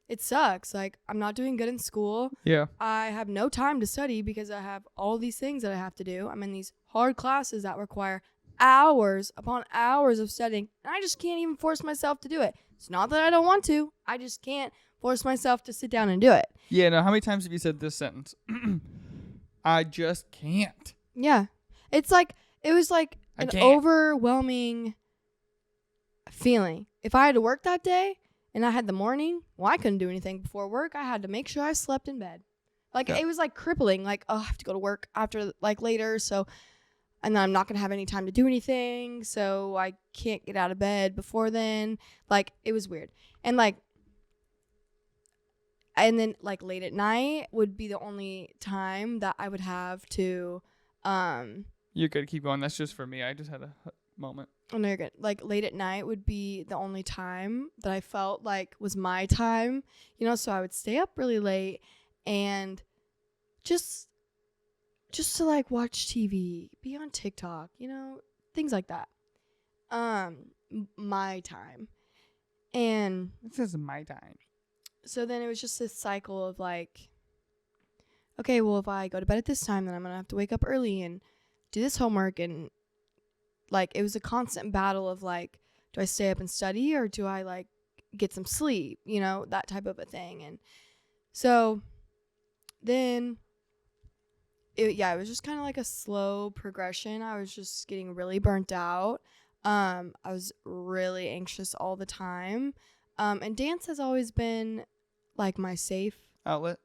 it sucks. Like, I'm not doing good in school. Yeah. I have no time to study because I have all these things that I have to do. I'm in these hard classes that require hours upon hours of studying, and I just can't even force myself to do it. It's not that I don't want to. I just can't force myself to sit down and do it. Yeah, no, how many times have you said this sentence? I just can't. Yeah. It was like an overwhelming feeling. If I had to work that day, and I had the morning, I couldn't do anything before work. I had to make sure I slept in bed. It was like crippling. Like, oh, I have to go to work after, like, later. So, and then I'm not going to have any time to do anything. So I can't get out of bed before then. Like, it was weird. And then late at night would be the only time that I would have to, You're good. Keep going. That's just for me. I just had a moment. Oh, no, you're good. Like, late at night would be the only time that I felt like was my time, so I would stay up really late and just to, like, watch TV, be on TikTok, things like that. My time. And this is my time. So then it was just this cycle of, like, okay, well, if I go to bed at this time, then I'm going to have to wake up early and do this homework. And like, it was a constant battle of, like, do I stay up and study or do I, like, get some sleep, that type of a thing. And so then, it was just kind of like a slow progression. I was just getting really burnt out. I was really anxious all the time. And dance has always been like my safe outlet.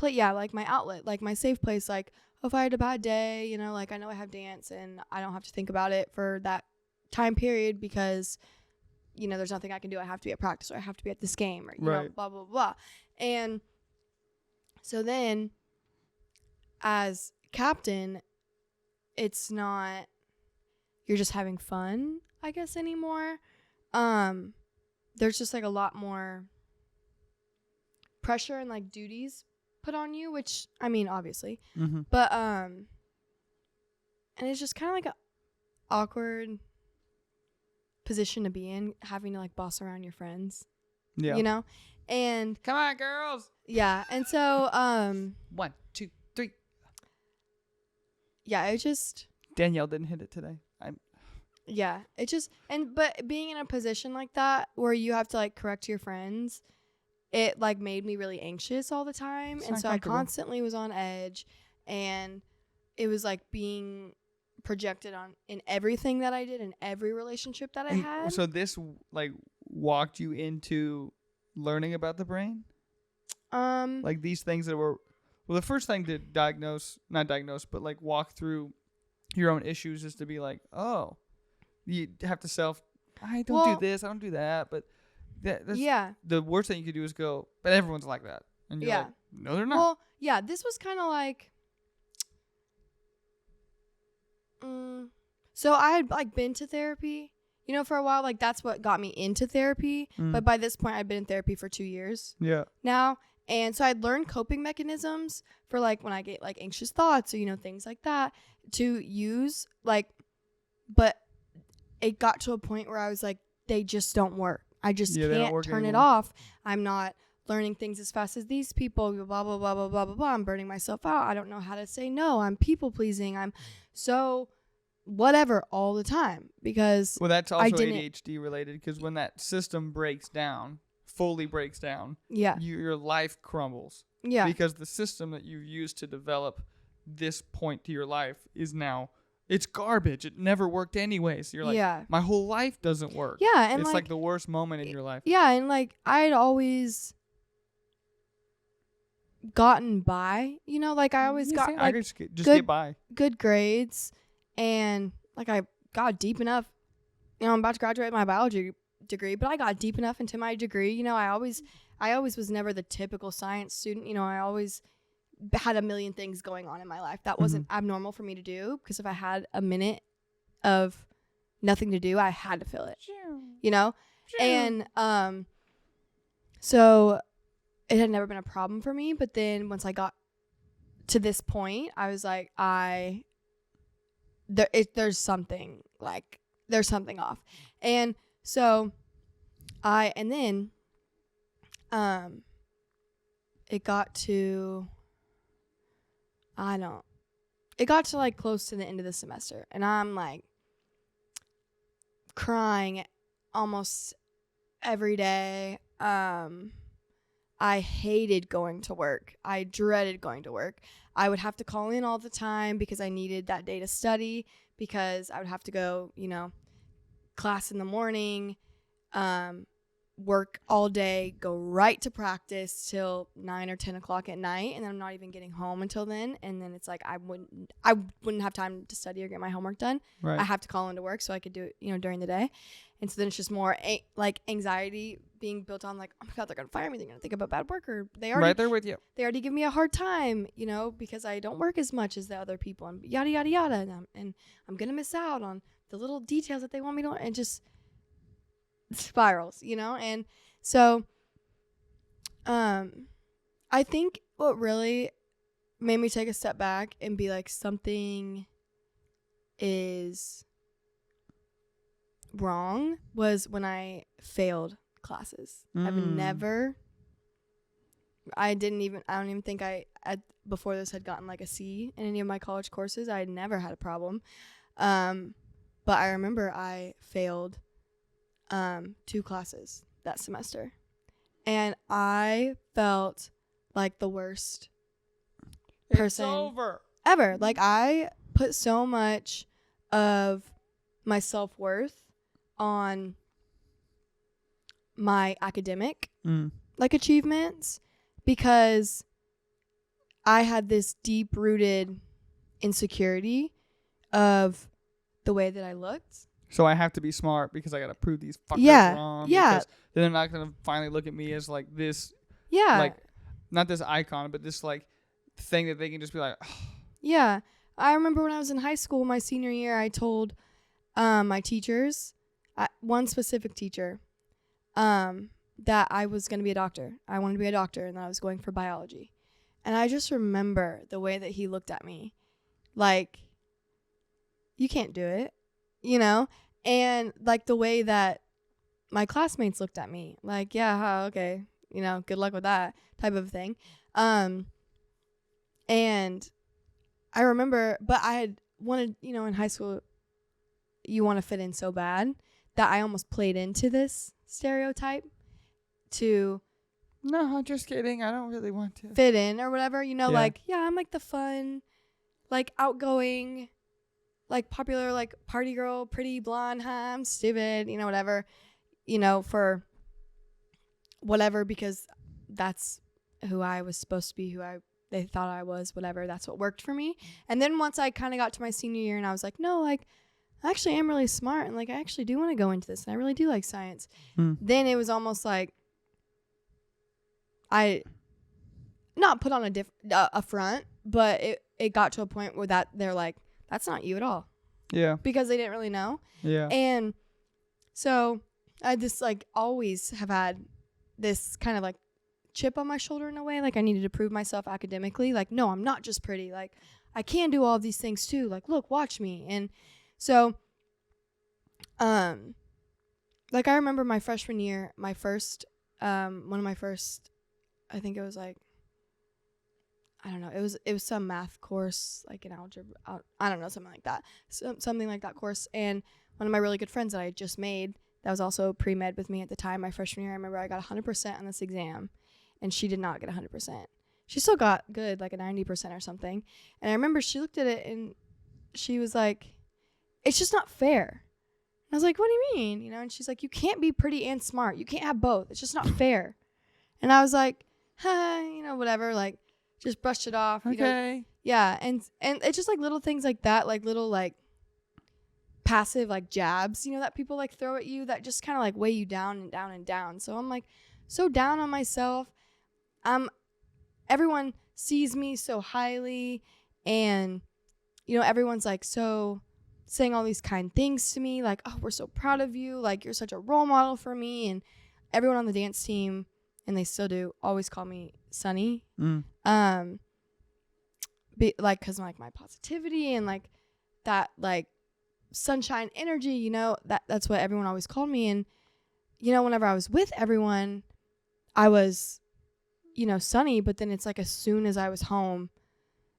like my outlet, like my safe place. Like if I had a bad day, you know, like I know I have dance and I don't have to think about it for that time period because, you know, there's nothing I can do. I have to be at practice or I have to be at this game or, you know, blah, blah, blah. And so then as captain, it's not, you're just having fun, I guess, anymore. There's just like a lot more pressure and like duties put on you, which I mean, obviously, but and it's just kind of like an awkward position to be in, having to like boss around your friends, you know, and come on, girls, and so 1, 2, 3. Yeah, it just Danielle didn't hit it today. It just but being in a position like that where you have to like correct your friends, it like made me really anxious all the time. And so I constantly was on edge, and it was like being projected on in everything that I did, in every relationship that I had. So this like walked you into learning about the brain? Like these things that were, well, the first thing to not diagnose, but like walk through your own issues is to be like, oh, you have to I don't do this, I don't do that, but that's the worst thing you could do is go, but everyone's like that. And you're like, no, they're not. Well, yeah, this was kind of like, so I had like been to therapy, you know, for a while. Like that's what got me into therapy. But by this point, I'd been in therapy for 2 years. Now. And so I'd learned coping mechanisms for like when I get like anxious thoughts or, you know, things like that to use, like, but it got to a point where I was like, they just don't work. I just can't turn it off. I'm not learning things as fast as these people, blah, blah, blah, blah, blah, blah, blah. I'm burning myself out. I don't know how to say no. I'm people pleasing. I'm so whatever all the time because that's also ADHD related, because when that system fully breaks down, your life crumbles. Because the system that you used to develop this point to your life is now, it's garbage. It never worked anyways. You're like, my whole life doesn't work. And it's like the worst moment in your life. And like I'd always gotten by, you know, like I always got like just get by. Good grades, and like I got deep enough. You know, I'm about to graduate my biology degree, but I got deep enough into my degree. You know, I always was never the typical science student. You know, I always had a million things going on in my life that wasn't abnormal for me to do, because if I had a minute of nothing to do, I had to fill it, you know? And so it had never been a problem for me. But then once I got to this point, I was like, there's something off. And so it got to like close to the end of the semester, and I'm like crying almost every day. I hated going to work. I dreaded going to work. I would have to call in all the time because I needed that day to study, because I would have to go, you know, class in the morning, work all day, go right to practice till 9 or 10 o'clock at night, and then I'm not even getting home until then. And then it's like I wouldn't have time to study or get my homework done. Right. I have to call into work so I could do it, you know, during the day. And so then it's just more like anxiety being built on, like, oh my God, they're gonna fire me, they're gonna think about bad work, or they already right there with you. They already give me a hard time, you know, because I don't work as much as the other people, and yada yada yada, and I'm gonna miss out on the little details that they want me to, and just spirals, you know. And so I think what really made me take a step back and be like, something is wrong, was when I failed classes. I don't even think before this had gotten like a C in any of my college courses. I had never had a problem, but I remember I failed 2 classes that semester, and I felt like the worst person ever. Like I put so much of my self-worth on my academic Mm. achievements, because I had this deep rooted insecurity of the way that I looked. So I have to be smart because I gotta prove these fuckers Yeah, wrong. yeah. Because then they're not gonna finally look at me as like this, Yeah. like not this icon, but this like thing that they can just be like, oh. Yeah. I remember when I was in high school, my senior year, I told my teachers, one specific teacher, that I was going to be a doctor. I wanted to be a doctor, and that I was going for biology. And I just remember the way that he looked at me. Like, you can't do it, you know? And, like, the way that my classmates looked at me. Like, yeah, okay, you know, good luck with that type of thing. And I remember, but I had wanted, you know, in high school, you want to fit in so bad that I almost played into this stereotype to No, just kidding. I don't really want to fit in or whatever, you know, Yeah. like, yeah, I'm like the fun, like outgoing, like popular, like party girl, pretty blonde, I'm stupid, you know, whatever, you know, for whatever, because that's who I was supposed to be, they thought I was, whatever, that's what worked for me. And then once I kind of got to my senior year and I was like, no, like, I actually am really smart, and like I actually do want to go into this, and I really do like science. Then it was almost like I not put on a front, but it got to a point where that they're like, that's not you at all. Yeah. Because they didn't really know. Yeah. And so I just like always have had this kind of like chip on my shoulder in a way, like I needed to prove myself academically, like, no, I'm not just pretty, like I can do all these things too, like, look, watch me. And so like I remember my freshman year, my first one of my first, I think it was like, I don't know, it was some math course, like an algebra, I don't know, something like that, something like that course. And one of my really good friends that I had just made, that was also pre-med with me at the time, my freshman year, I remember I got 100% on this exam, and she did not get 100%. She still got good, like a 90% or something. And I remember she looked at it and she was like, it's just not fair. And I was like, what do you mean? You know, and she's like, you can't be pretty and smart. You can't have both. It's just not fair. And I was like, you know, whatever, like just brushed it off. Okay. You know? Yeah. And it's just like little things like that, like little like passive like jabs, you know, that people like throw at you that just kind of like weigh you down and down and down. So I'm like so down on myself. Everyone sees me so highly, and you know, everyone's like so saying all these kind things to me, like, oh, we're so proud of you, like you're such a role model for me. And everyone on the dance team, and they still do, always call me Sunny. Like, because like my positivity and like that like sunshine energy, you know, that's what everyone always called me. And you know, whenever I was with everyone, I was, you know, Sunny, but then it's like as soon as I was home,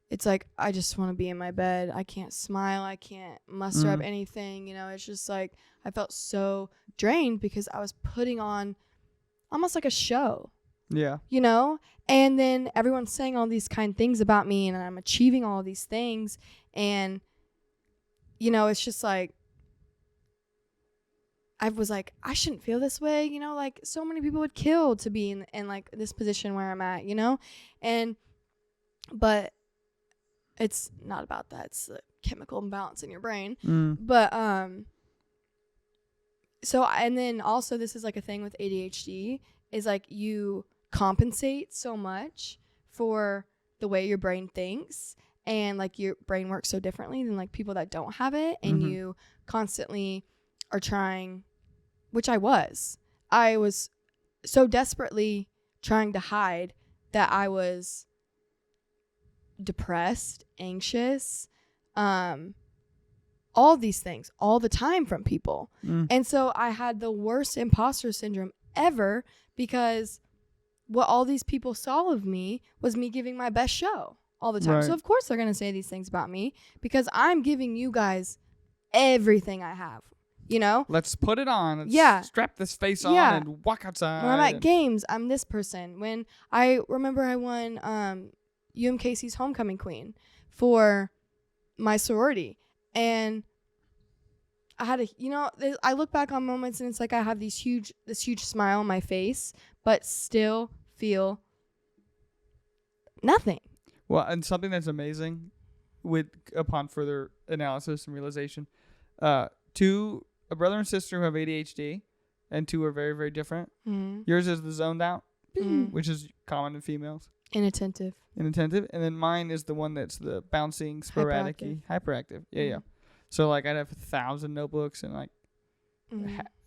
it's like I just want to be in my bed. I can't smile, I can't muster up anything, you know. It's just like I felt so drained because I was putting on almost like a show. Yeah. You know? And then everyone's saying all these kind things about me, and I'm achieving all these things, and you know, it's just like I was like, I shouldn't feel this way, you know, like so many people would kill to be in like this position where I'm at, you know. And but it's not about that, it's the chemical imbalance in your brain. But so, and then also this is like a thing with ADHD, is like you compensate so much for the way your brain thinks, and like your brain works so differently than like people that don't have it, and you constantly are trying, which I was so desperately trying to hide that I was depressed, anxious, all these things all the time from people. And so I had the worst imposter syndrome ever, because what all these people saw of me was me giving my best show all the time. Right. So of course they're going to say these things about me, because I'm giving you guys everything I have, you know? Let's put it on. Let's strap this face on and walk outside. When I'm at games, I'm this person. When I remember I won I look back on moments and it's like I have this huge smile on my face, but still feel nothing. Well, and something that's amazing upon further analysis and realization, a brother and sister who have ADHD, and two are very, very different. Mm-hmm. Yours is the zoned out, Mm-hmm. which is common in females. Inattentive. And then mine is the one that's the bouncing, sporadic, hyperactive. Yeah, yeah. So like I'd have 1,000 notebooks and like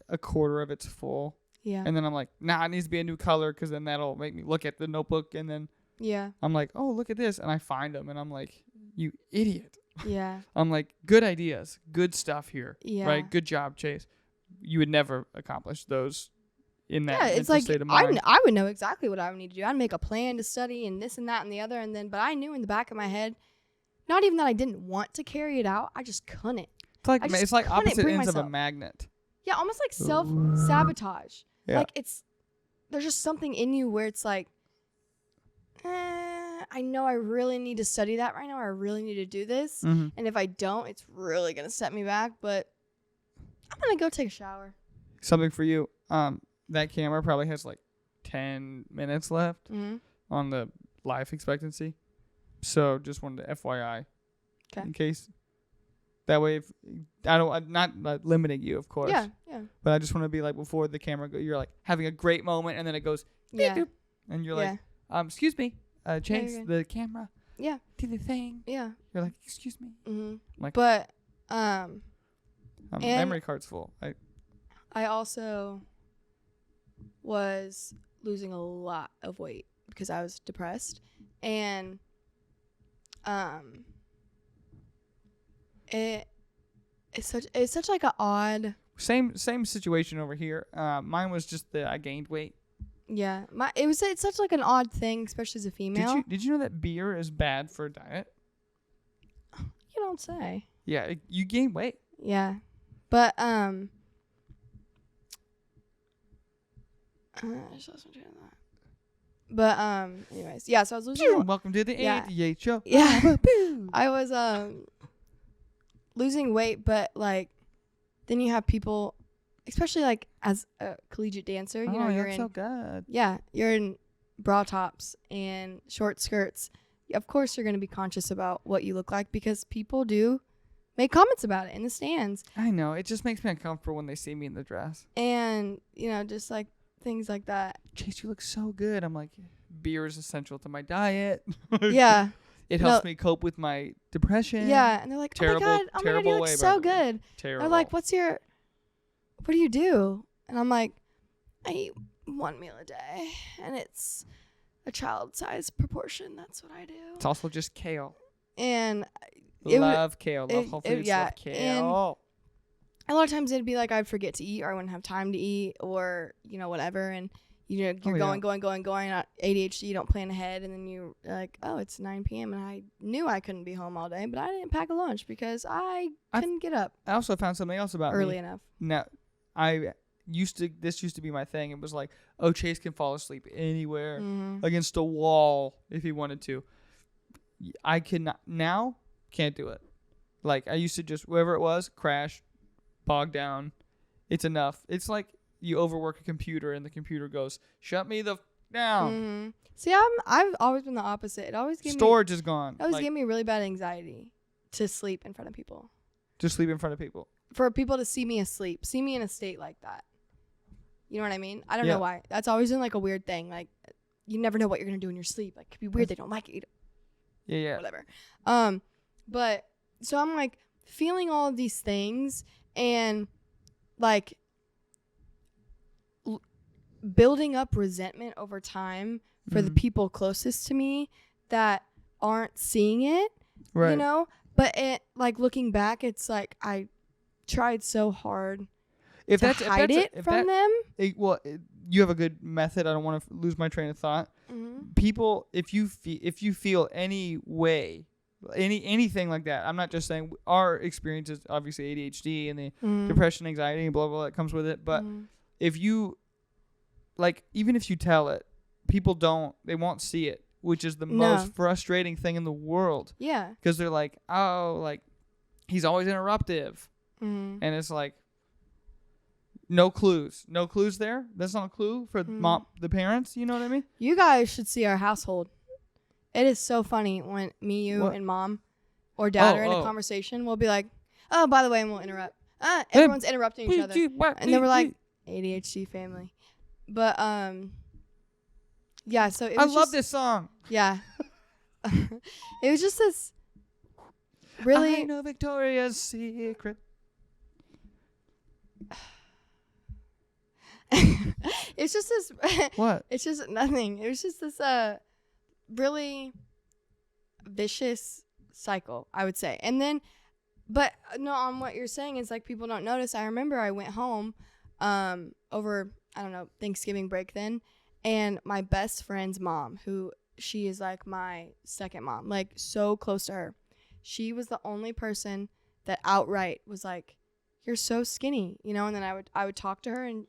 a quarter of it's full. Yeah. And then I'm like, nah, it needs to be a new color because then that'll make me look at the notebook. And then I'm like, oh, look at this. And I find them and I'm like, you idiot. Yeah. I'm like, good ideas, good stuff here. Yeah. Right? Good job, Chase. You would never accomplish those in that it's like state of mind. I would know exactly what I would need to do. I'd make a plan to study and this and that and the other. But I knew in the back of my head, not even that I didn't want to carry it out. I just couldn't. It's like opposite ends of a magnet. Yeah, almost like self-sabotage. Yeah. Like there's just something in you where it's like, I know I really need to study that right now. I really need to do this. Mm-hmm. And if I don't, it's really going to set me back. But I'm going to go take a shower. Something for you. That camera probably has like 10 minutes left on the life expectancy. So just wanted to FYI. Okay. In case. That way, if I'm not limiting you, of course. Yeah. But I just want to be like, before the camera you're like having a great moment and then it goes, yeah. Beep, and you're like, excuse me, Chase, the camera. Yeah. Do the thing. Yeah. You're like, excuse me. Mm-hmm. Like, but, memory card's full. I also was losing a lot of weight because I was depressed, and it's such like an odd same situation over here. Mine was just that I gained weight. Yeah, it's such like an odd thing, especially as a female. Did you know that beer is bad for diet? You don't say. Yeah, you gain weight. Yeah, but anyways, yeah. So I was losing. Welcome to the ADHD show. Yeah, I was losing weight, but like, then you have people, especially like as a collegiate dancer, you know, you're in. So good. Yeah, you're in bra tops and short skirts. Of course, you're gonna be conscious about what you look like because people do make comments about it in the stands. I know. It just makes me uncomfortable when they see me in the dress. And, you know, just like things like that. Chase, you look so good. I'm like, beer is essential to my diet. Yeah. It helps me cope with my depression. Yeah. And they're like, oh my God, you look so good. Terrible. They're like, what do you do? And I'm like, I eat one meal a day. And it's a child-sized proportion. That's what I do. It's also just kale. And love kale. Love whole foods. Yeah. Love kale. And a lot of times it'd be like I'd forget to eat or I wouldn't have time to eat or, you know, whatever. And, you know, you're going. ADHD, you don't plan ahead. And then you're like, oh, it's 9 p.m. And I knew I couldn't be home all day. But I didn't pack a lunch because I couldn't get up. I also found something else about early me. enough. Now, this used to be my thing. It was like, oh, Chase can fall asleep anywhere against a wall if he wanted to. I cannot now. Can't do it. Like I used to just wherever it was, crash, bog down. It's enough. It's like you overwork a computer and the computer goes, shut me the down. Mm-hmm. See, I've always been the opposite. It always gave storage is gone. It always gave me really bad anxiety to sleep in front of people. To sleep in front of people. For people to see me asleep, see me in a state like that. You know what I mean? I don't know why. That's always been like a weird thing. Like you never know what you're gonna do in your sleep. Like it could be weird. They don't like it. Yeah. Whatever. But so I'm like feeling all of these things and like building up resentment over time for the people closest to me that aren't seeing it, right. You know? But it like looking back, it's like I tried so hard to hide it from them. You have a good method. I don't want to lose my train of thought. Mm-hmm. People, if you feel any way, anything like that, I'm not just saying our experience is obviously ADHD and the depression, anxiety, and blah, blah, blah that comes with it. But if you, like, even if you tell it, people they won't see it, which is the most frustrating thing in the world. Yeah. Because they're like, oh, like, he's always interruptive. Mm. And it's like, no clues. No clues there. That's not a clue for the parents. You know what I mean? You guys should see our household. It is so funny when me, you, and mom or dad are in a conversation. We'll be like, oh, by the way, and we'll interrupt. Everyone's interrupting each other. And then we're like, ADHD family. But, yeah, so it was I love this song. Yeah. It was just this really... I know Victoria's Secret. It's just this... What? It's just nothing. It was just this really vicious cycle, I would say. And then... But, no, on what you're saying is, like, people don't notice. I remember I went home over, I don't know, Thanksgiving break then. And my best friend's mom, who she is like my second mom, like so close to her. She was the only person that outright was like, "You're so skinny," you know. And then I would talk to her, and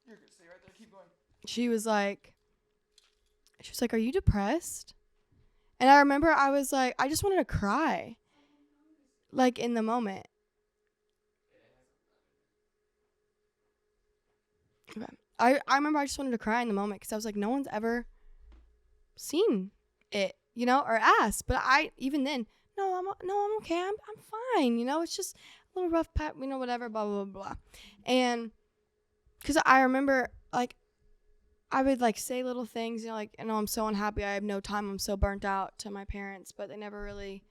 you're gonna stay right there. Keep going. She was like, "Are you depressed?" And I remember I was like, I just wanted to cry, like in the moment. Okay. I remember I just wanted to cry in the moment because I was like, no one's ever seen it, you know, or asked. But even then, I'm okay. I'm fine. You know, it's just a little rough patch, you know, whatever, blah, blah, blah, blah. And because I remember, like, I would, like, say little things, you know, like, I'm so unhappy. I have no time. I'm so burnt out to my parents. But they never really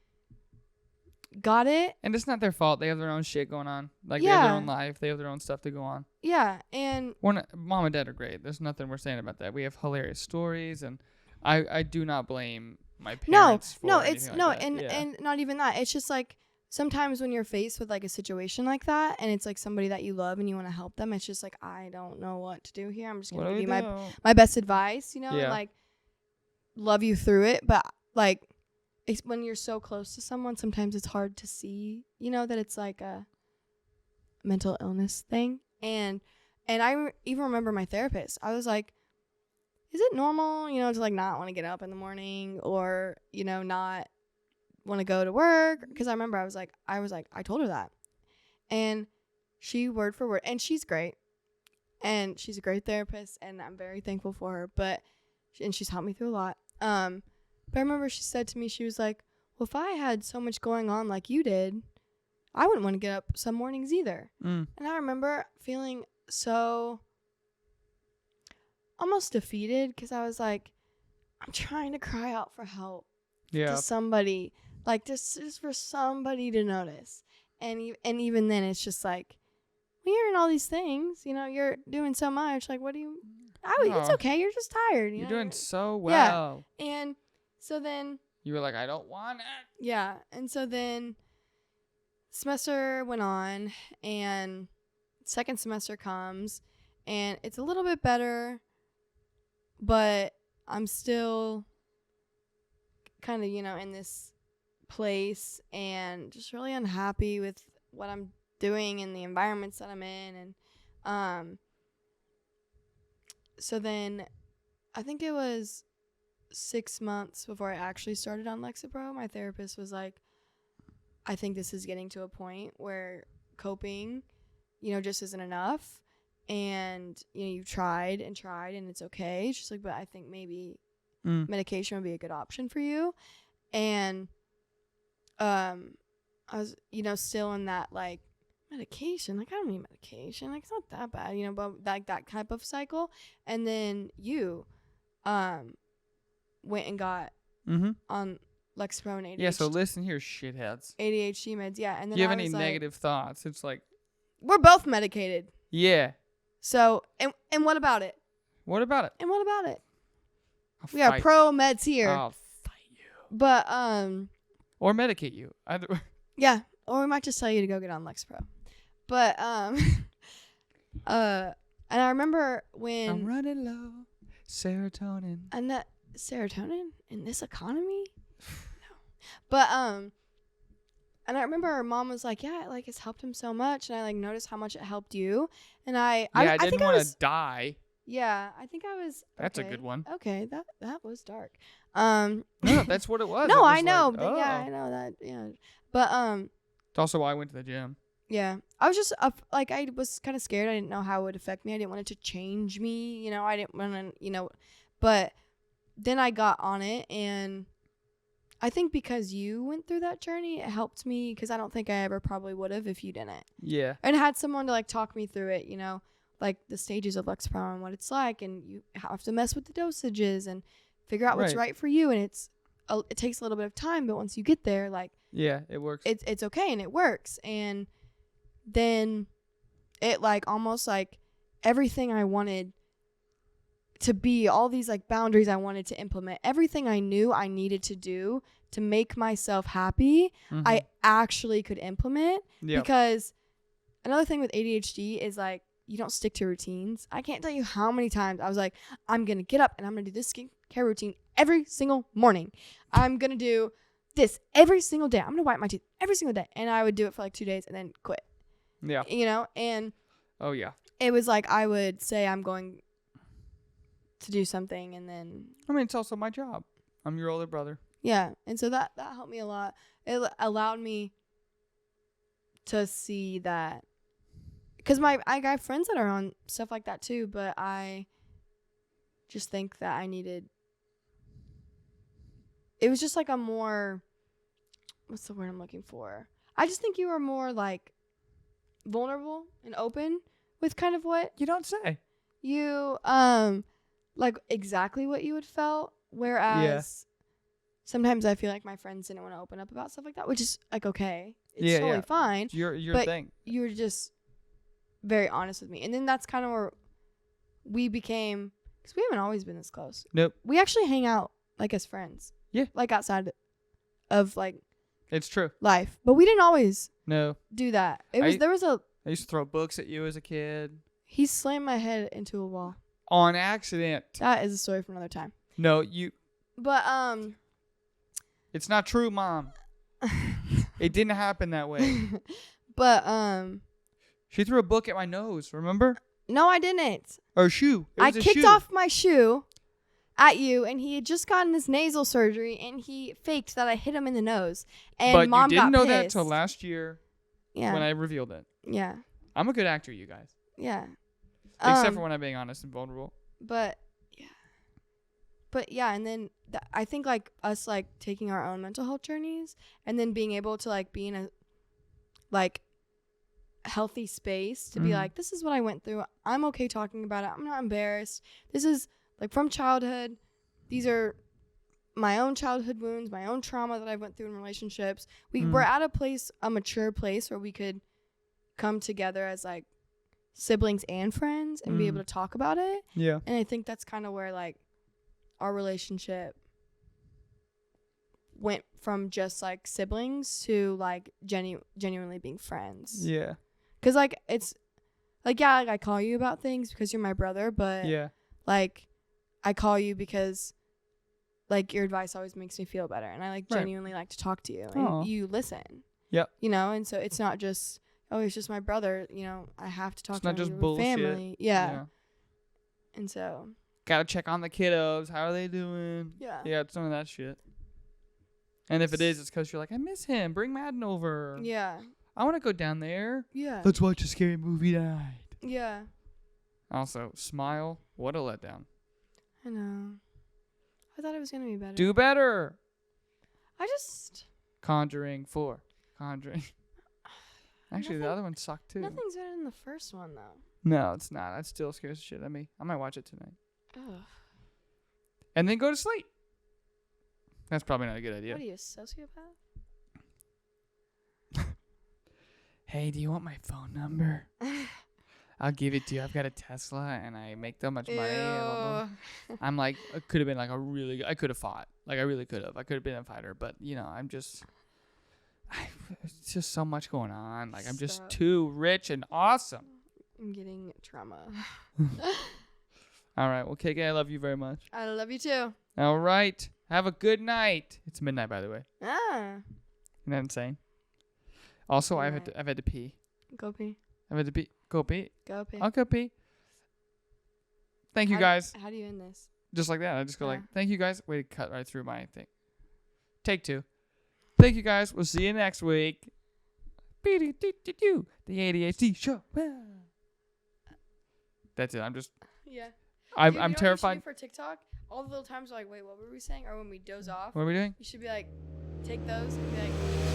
got it. And it's not their fault. They have their own shit going on. Like, they have their own life. They have their own stuff to go on. Yeah, and... Mom and dad are great. There's nothing we're saying about that. We have hilarious stories, and I do not blame my parents for anything like that. And not even that. It's just, like, sometimes when you're faced with, like, a situation like that, and it's, like, somebody that you love and you want to help them, it's just, like, I don't know what to do here. I'm just going to give you my best advice, you know? Yeah. And, like, love you through it. But, like... It's when you're so close to someone, sometimes it's hard to see, you know, that it's like a mental illness thing. And I even remember my therapist. I was like, is it normal, you know, to like not want to get up in the morning or, you know, not want to go to work? Because I remember I told her that. And she word for word, and she's great. And she's a great therapist, and I'm very thankful for her. And she's helped me through a lot. But I remember she said to me, she was like, well, if I had so much going on like you did, I wouldn't want to get up some mornings either. And I remember feeling so almost defeated because I was like, I'm trying to cry out for help to somebody, like just for somebody to notice. And even then, it's just like, well, you're in all these things, you know, you're doing so much. Like, what do you... It's okay. You're just tired. You're doing so well. Yeah. And so then... You were like, I don't want it. Yeah. And so then semester went on, and second semester comes, and it's a little bit better, but I'm still kind of, you know, in this place and just really unhappy with what I'm doing and the environments that I'm in. And so then I think it was 6 months before I actually started on Lexapro. My therapist was like, I think this is getting to a point where coping, you know, just isn't enough. And, you know, you've tried and it's okay. She's like, but I think maybe medication would be a good option for you. And I was, you know, still in that, like, medication. Like, I don't need medication. Like, it's not that bad, you know, but like that type of cycle. And then you went and got on Lexapro and ADHD. Yeah, so listen here, shitheads. ADHD meds, yeah. And then do you have any negative thoughts? It's like... We're both medicated. Yeah. So, and what about it? What about it? And what about it? We are pro meds here. I'll fight you. But, or medicate you. Either. Yeah, or we might just tell you to go get on Lexapro. But, and I remember when... I'm running low. Serotonin. And that serotonin in this economy? No. But, and I remember our mom was like, yeah, like, it's helped him so much. And I, like, noticed how much it helped you. And I didn't want to die. Yeah, I think I was... That's a good one. Okay, that was dark. No, that's what it was. No, it was I know. Like, but yeah, I know that. Yeah. But, it's also why I went to the gym. Yeah. I was just like, I was kind of scared. I didn't know how it would affect me. I didn't want it to change me. You know, I didn't want to, but then I got on it, and I think because you went through that journey, it helped me, because I don't think I ever probably would have if you didn't. Yeah. And had someone to like talk me through it, like the stages of Lexapro and what it's like, and you have to mess with the dosages and figure out what's right for you. And it takes a little bit of time, but once you get there, like, yeah, it works. It's okay, and it works. And then it like almost like everything I wanted to be, all these like boundaries I wanted to implement, everything I knew I needed to do to make myself happy, I actually could implement. Because another thing with ADHD is like, you don't stick to routines. I can't tell you how many times I was like, I'm going to get up and I'm going to do this skincare routine every single morning. I'm going to do this every single day. I'm going to wipe my teeth every single day. And I would do it for like 2 days and then quit. Yeah. And oh yeah. It was like, I would say I'm going to do something, and then, I mean, it's also my job. I'm your older brother. Yeah. And so that helped me a lot. It allowed me to see that, because I got friends that are on stuff like that too, but I just think that it was just like a more, what's the word I'm looking for? I just think you were more like vulnerable and open with kind of what you don't say. You like exactly what you would felt, whereas sometimes I feel like my friends didn't want to open up about stuff like that, which is like okay. It's totally fine. It's your but thing. You were just very honest with me. And then that's kind of where we became, because we haven't always been this close. Nope. We actually hang out like as friends. Yeah. Like outside of like it's true. Life. But we didn't always do that. I used to throw books at you as a kid. He slammed my head into a wall. On accident. That is a story for another time. No, you. But it's not true, Mom. It didn't happen that way. But she threw a book at my nose, remember? No, I didn't. Or shoe. I kicked off my shoe at you, and he had just gotten his nasal surgery, and he faked that I hit him in the nose. And but Mom you didn't got know pissed. that till last year. Yeah. When I revealed it. Yeah. I'm a good actor, you guys. Yeah. Except for when I'm being honest and vulnerable. But yeah, and then I think like us like taking our own mental health journeys, and then being able to like be in a like healthy space to be like, this is what I went through. I'm okay talking about it. I'm not embarrassed. This is like from childhood. These are my own childhood wounds, my own trauma that I went through in relationships. We're at a mature place where we could come together as like siblings and friends and be able to talk about it. Yeah. And I think that's kind of where like our relationship went from just like siblings to like genuinely being friends. Yeah. Cause like it's like, yeah, like I call you about things because you're my brother, but like I call you because like your advice always makes me feel better, and I like genuinely like to talk to you, and you listen. Yep. And so it's not just, oh, it's just my brother. I have to talk to not just my bullshit. family. Yeah. And so gotta check on the kiddos. How are they doing? Yeah. Yeah, it's none of that shit. And if it is, it's because you're like, I miss him. Bring Madden over. Yeah. I want to go down there. Yeah. Let's watch a scary movie tonight. Yeah. Also, Smile. What a letdown. I know. I thought it was gonna be better. Do better. Conjuring 4. Conjuring. Actually, the other one sucked too. Nothing's better than the first one though. No, it's not. That still scares the shit out of me. I might watch it tonight. Ugh. And then go to sleep. That's probably not a good idea. What are you, a sociopath? Hey, do you want my phone number? I'll give it to you. I've got a Tesla, and I make that much money. I'm like, it could have been like I could have fought. Like, I really could have. I could have been a fighter. But, it's just so much going on. Like, I'm just too rich and awesome. I'm getting trauma. All right. Well, KK, I love you very much. I love you too. All right. Have a good night. It's midnight, by the way. Ah. Isn't that insane? Also, I've had to pee. Go pee. I've had to pee. Go pee. Go pee. I'll go pee. Thank you, guys. How do you end this? Just like that. I just go like, thank you, guys. Wait, cut right through my thing. Take 2. Thank you, guys. We'll see you next week. The ADHD show. That's it. Yeah. I'm Dude, you know what you should terrified. do for TikTok, all the little times you're like, wait, what were we saying? Or when we doze off, What are we doing? you should be like, take those and be like,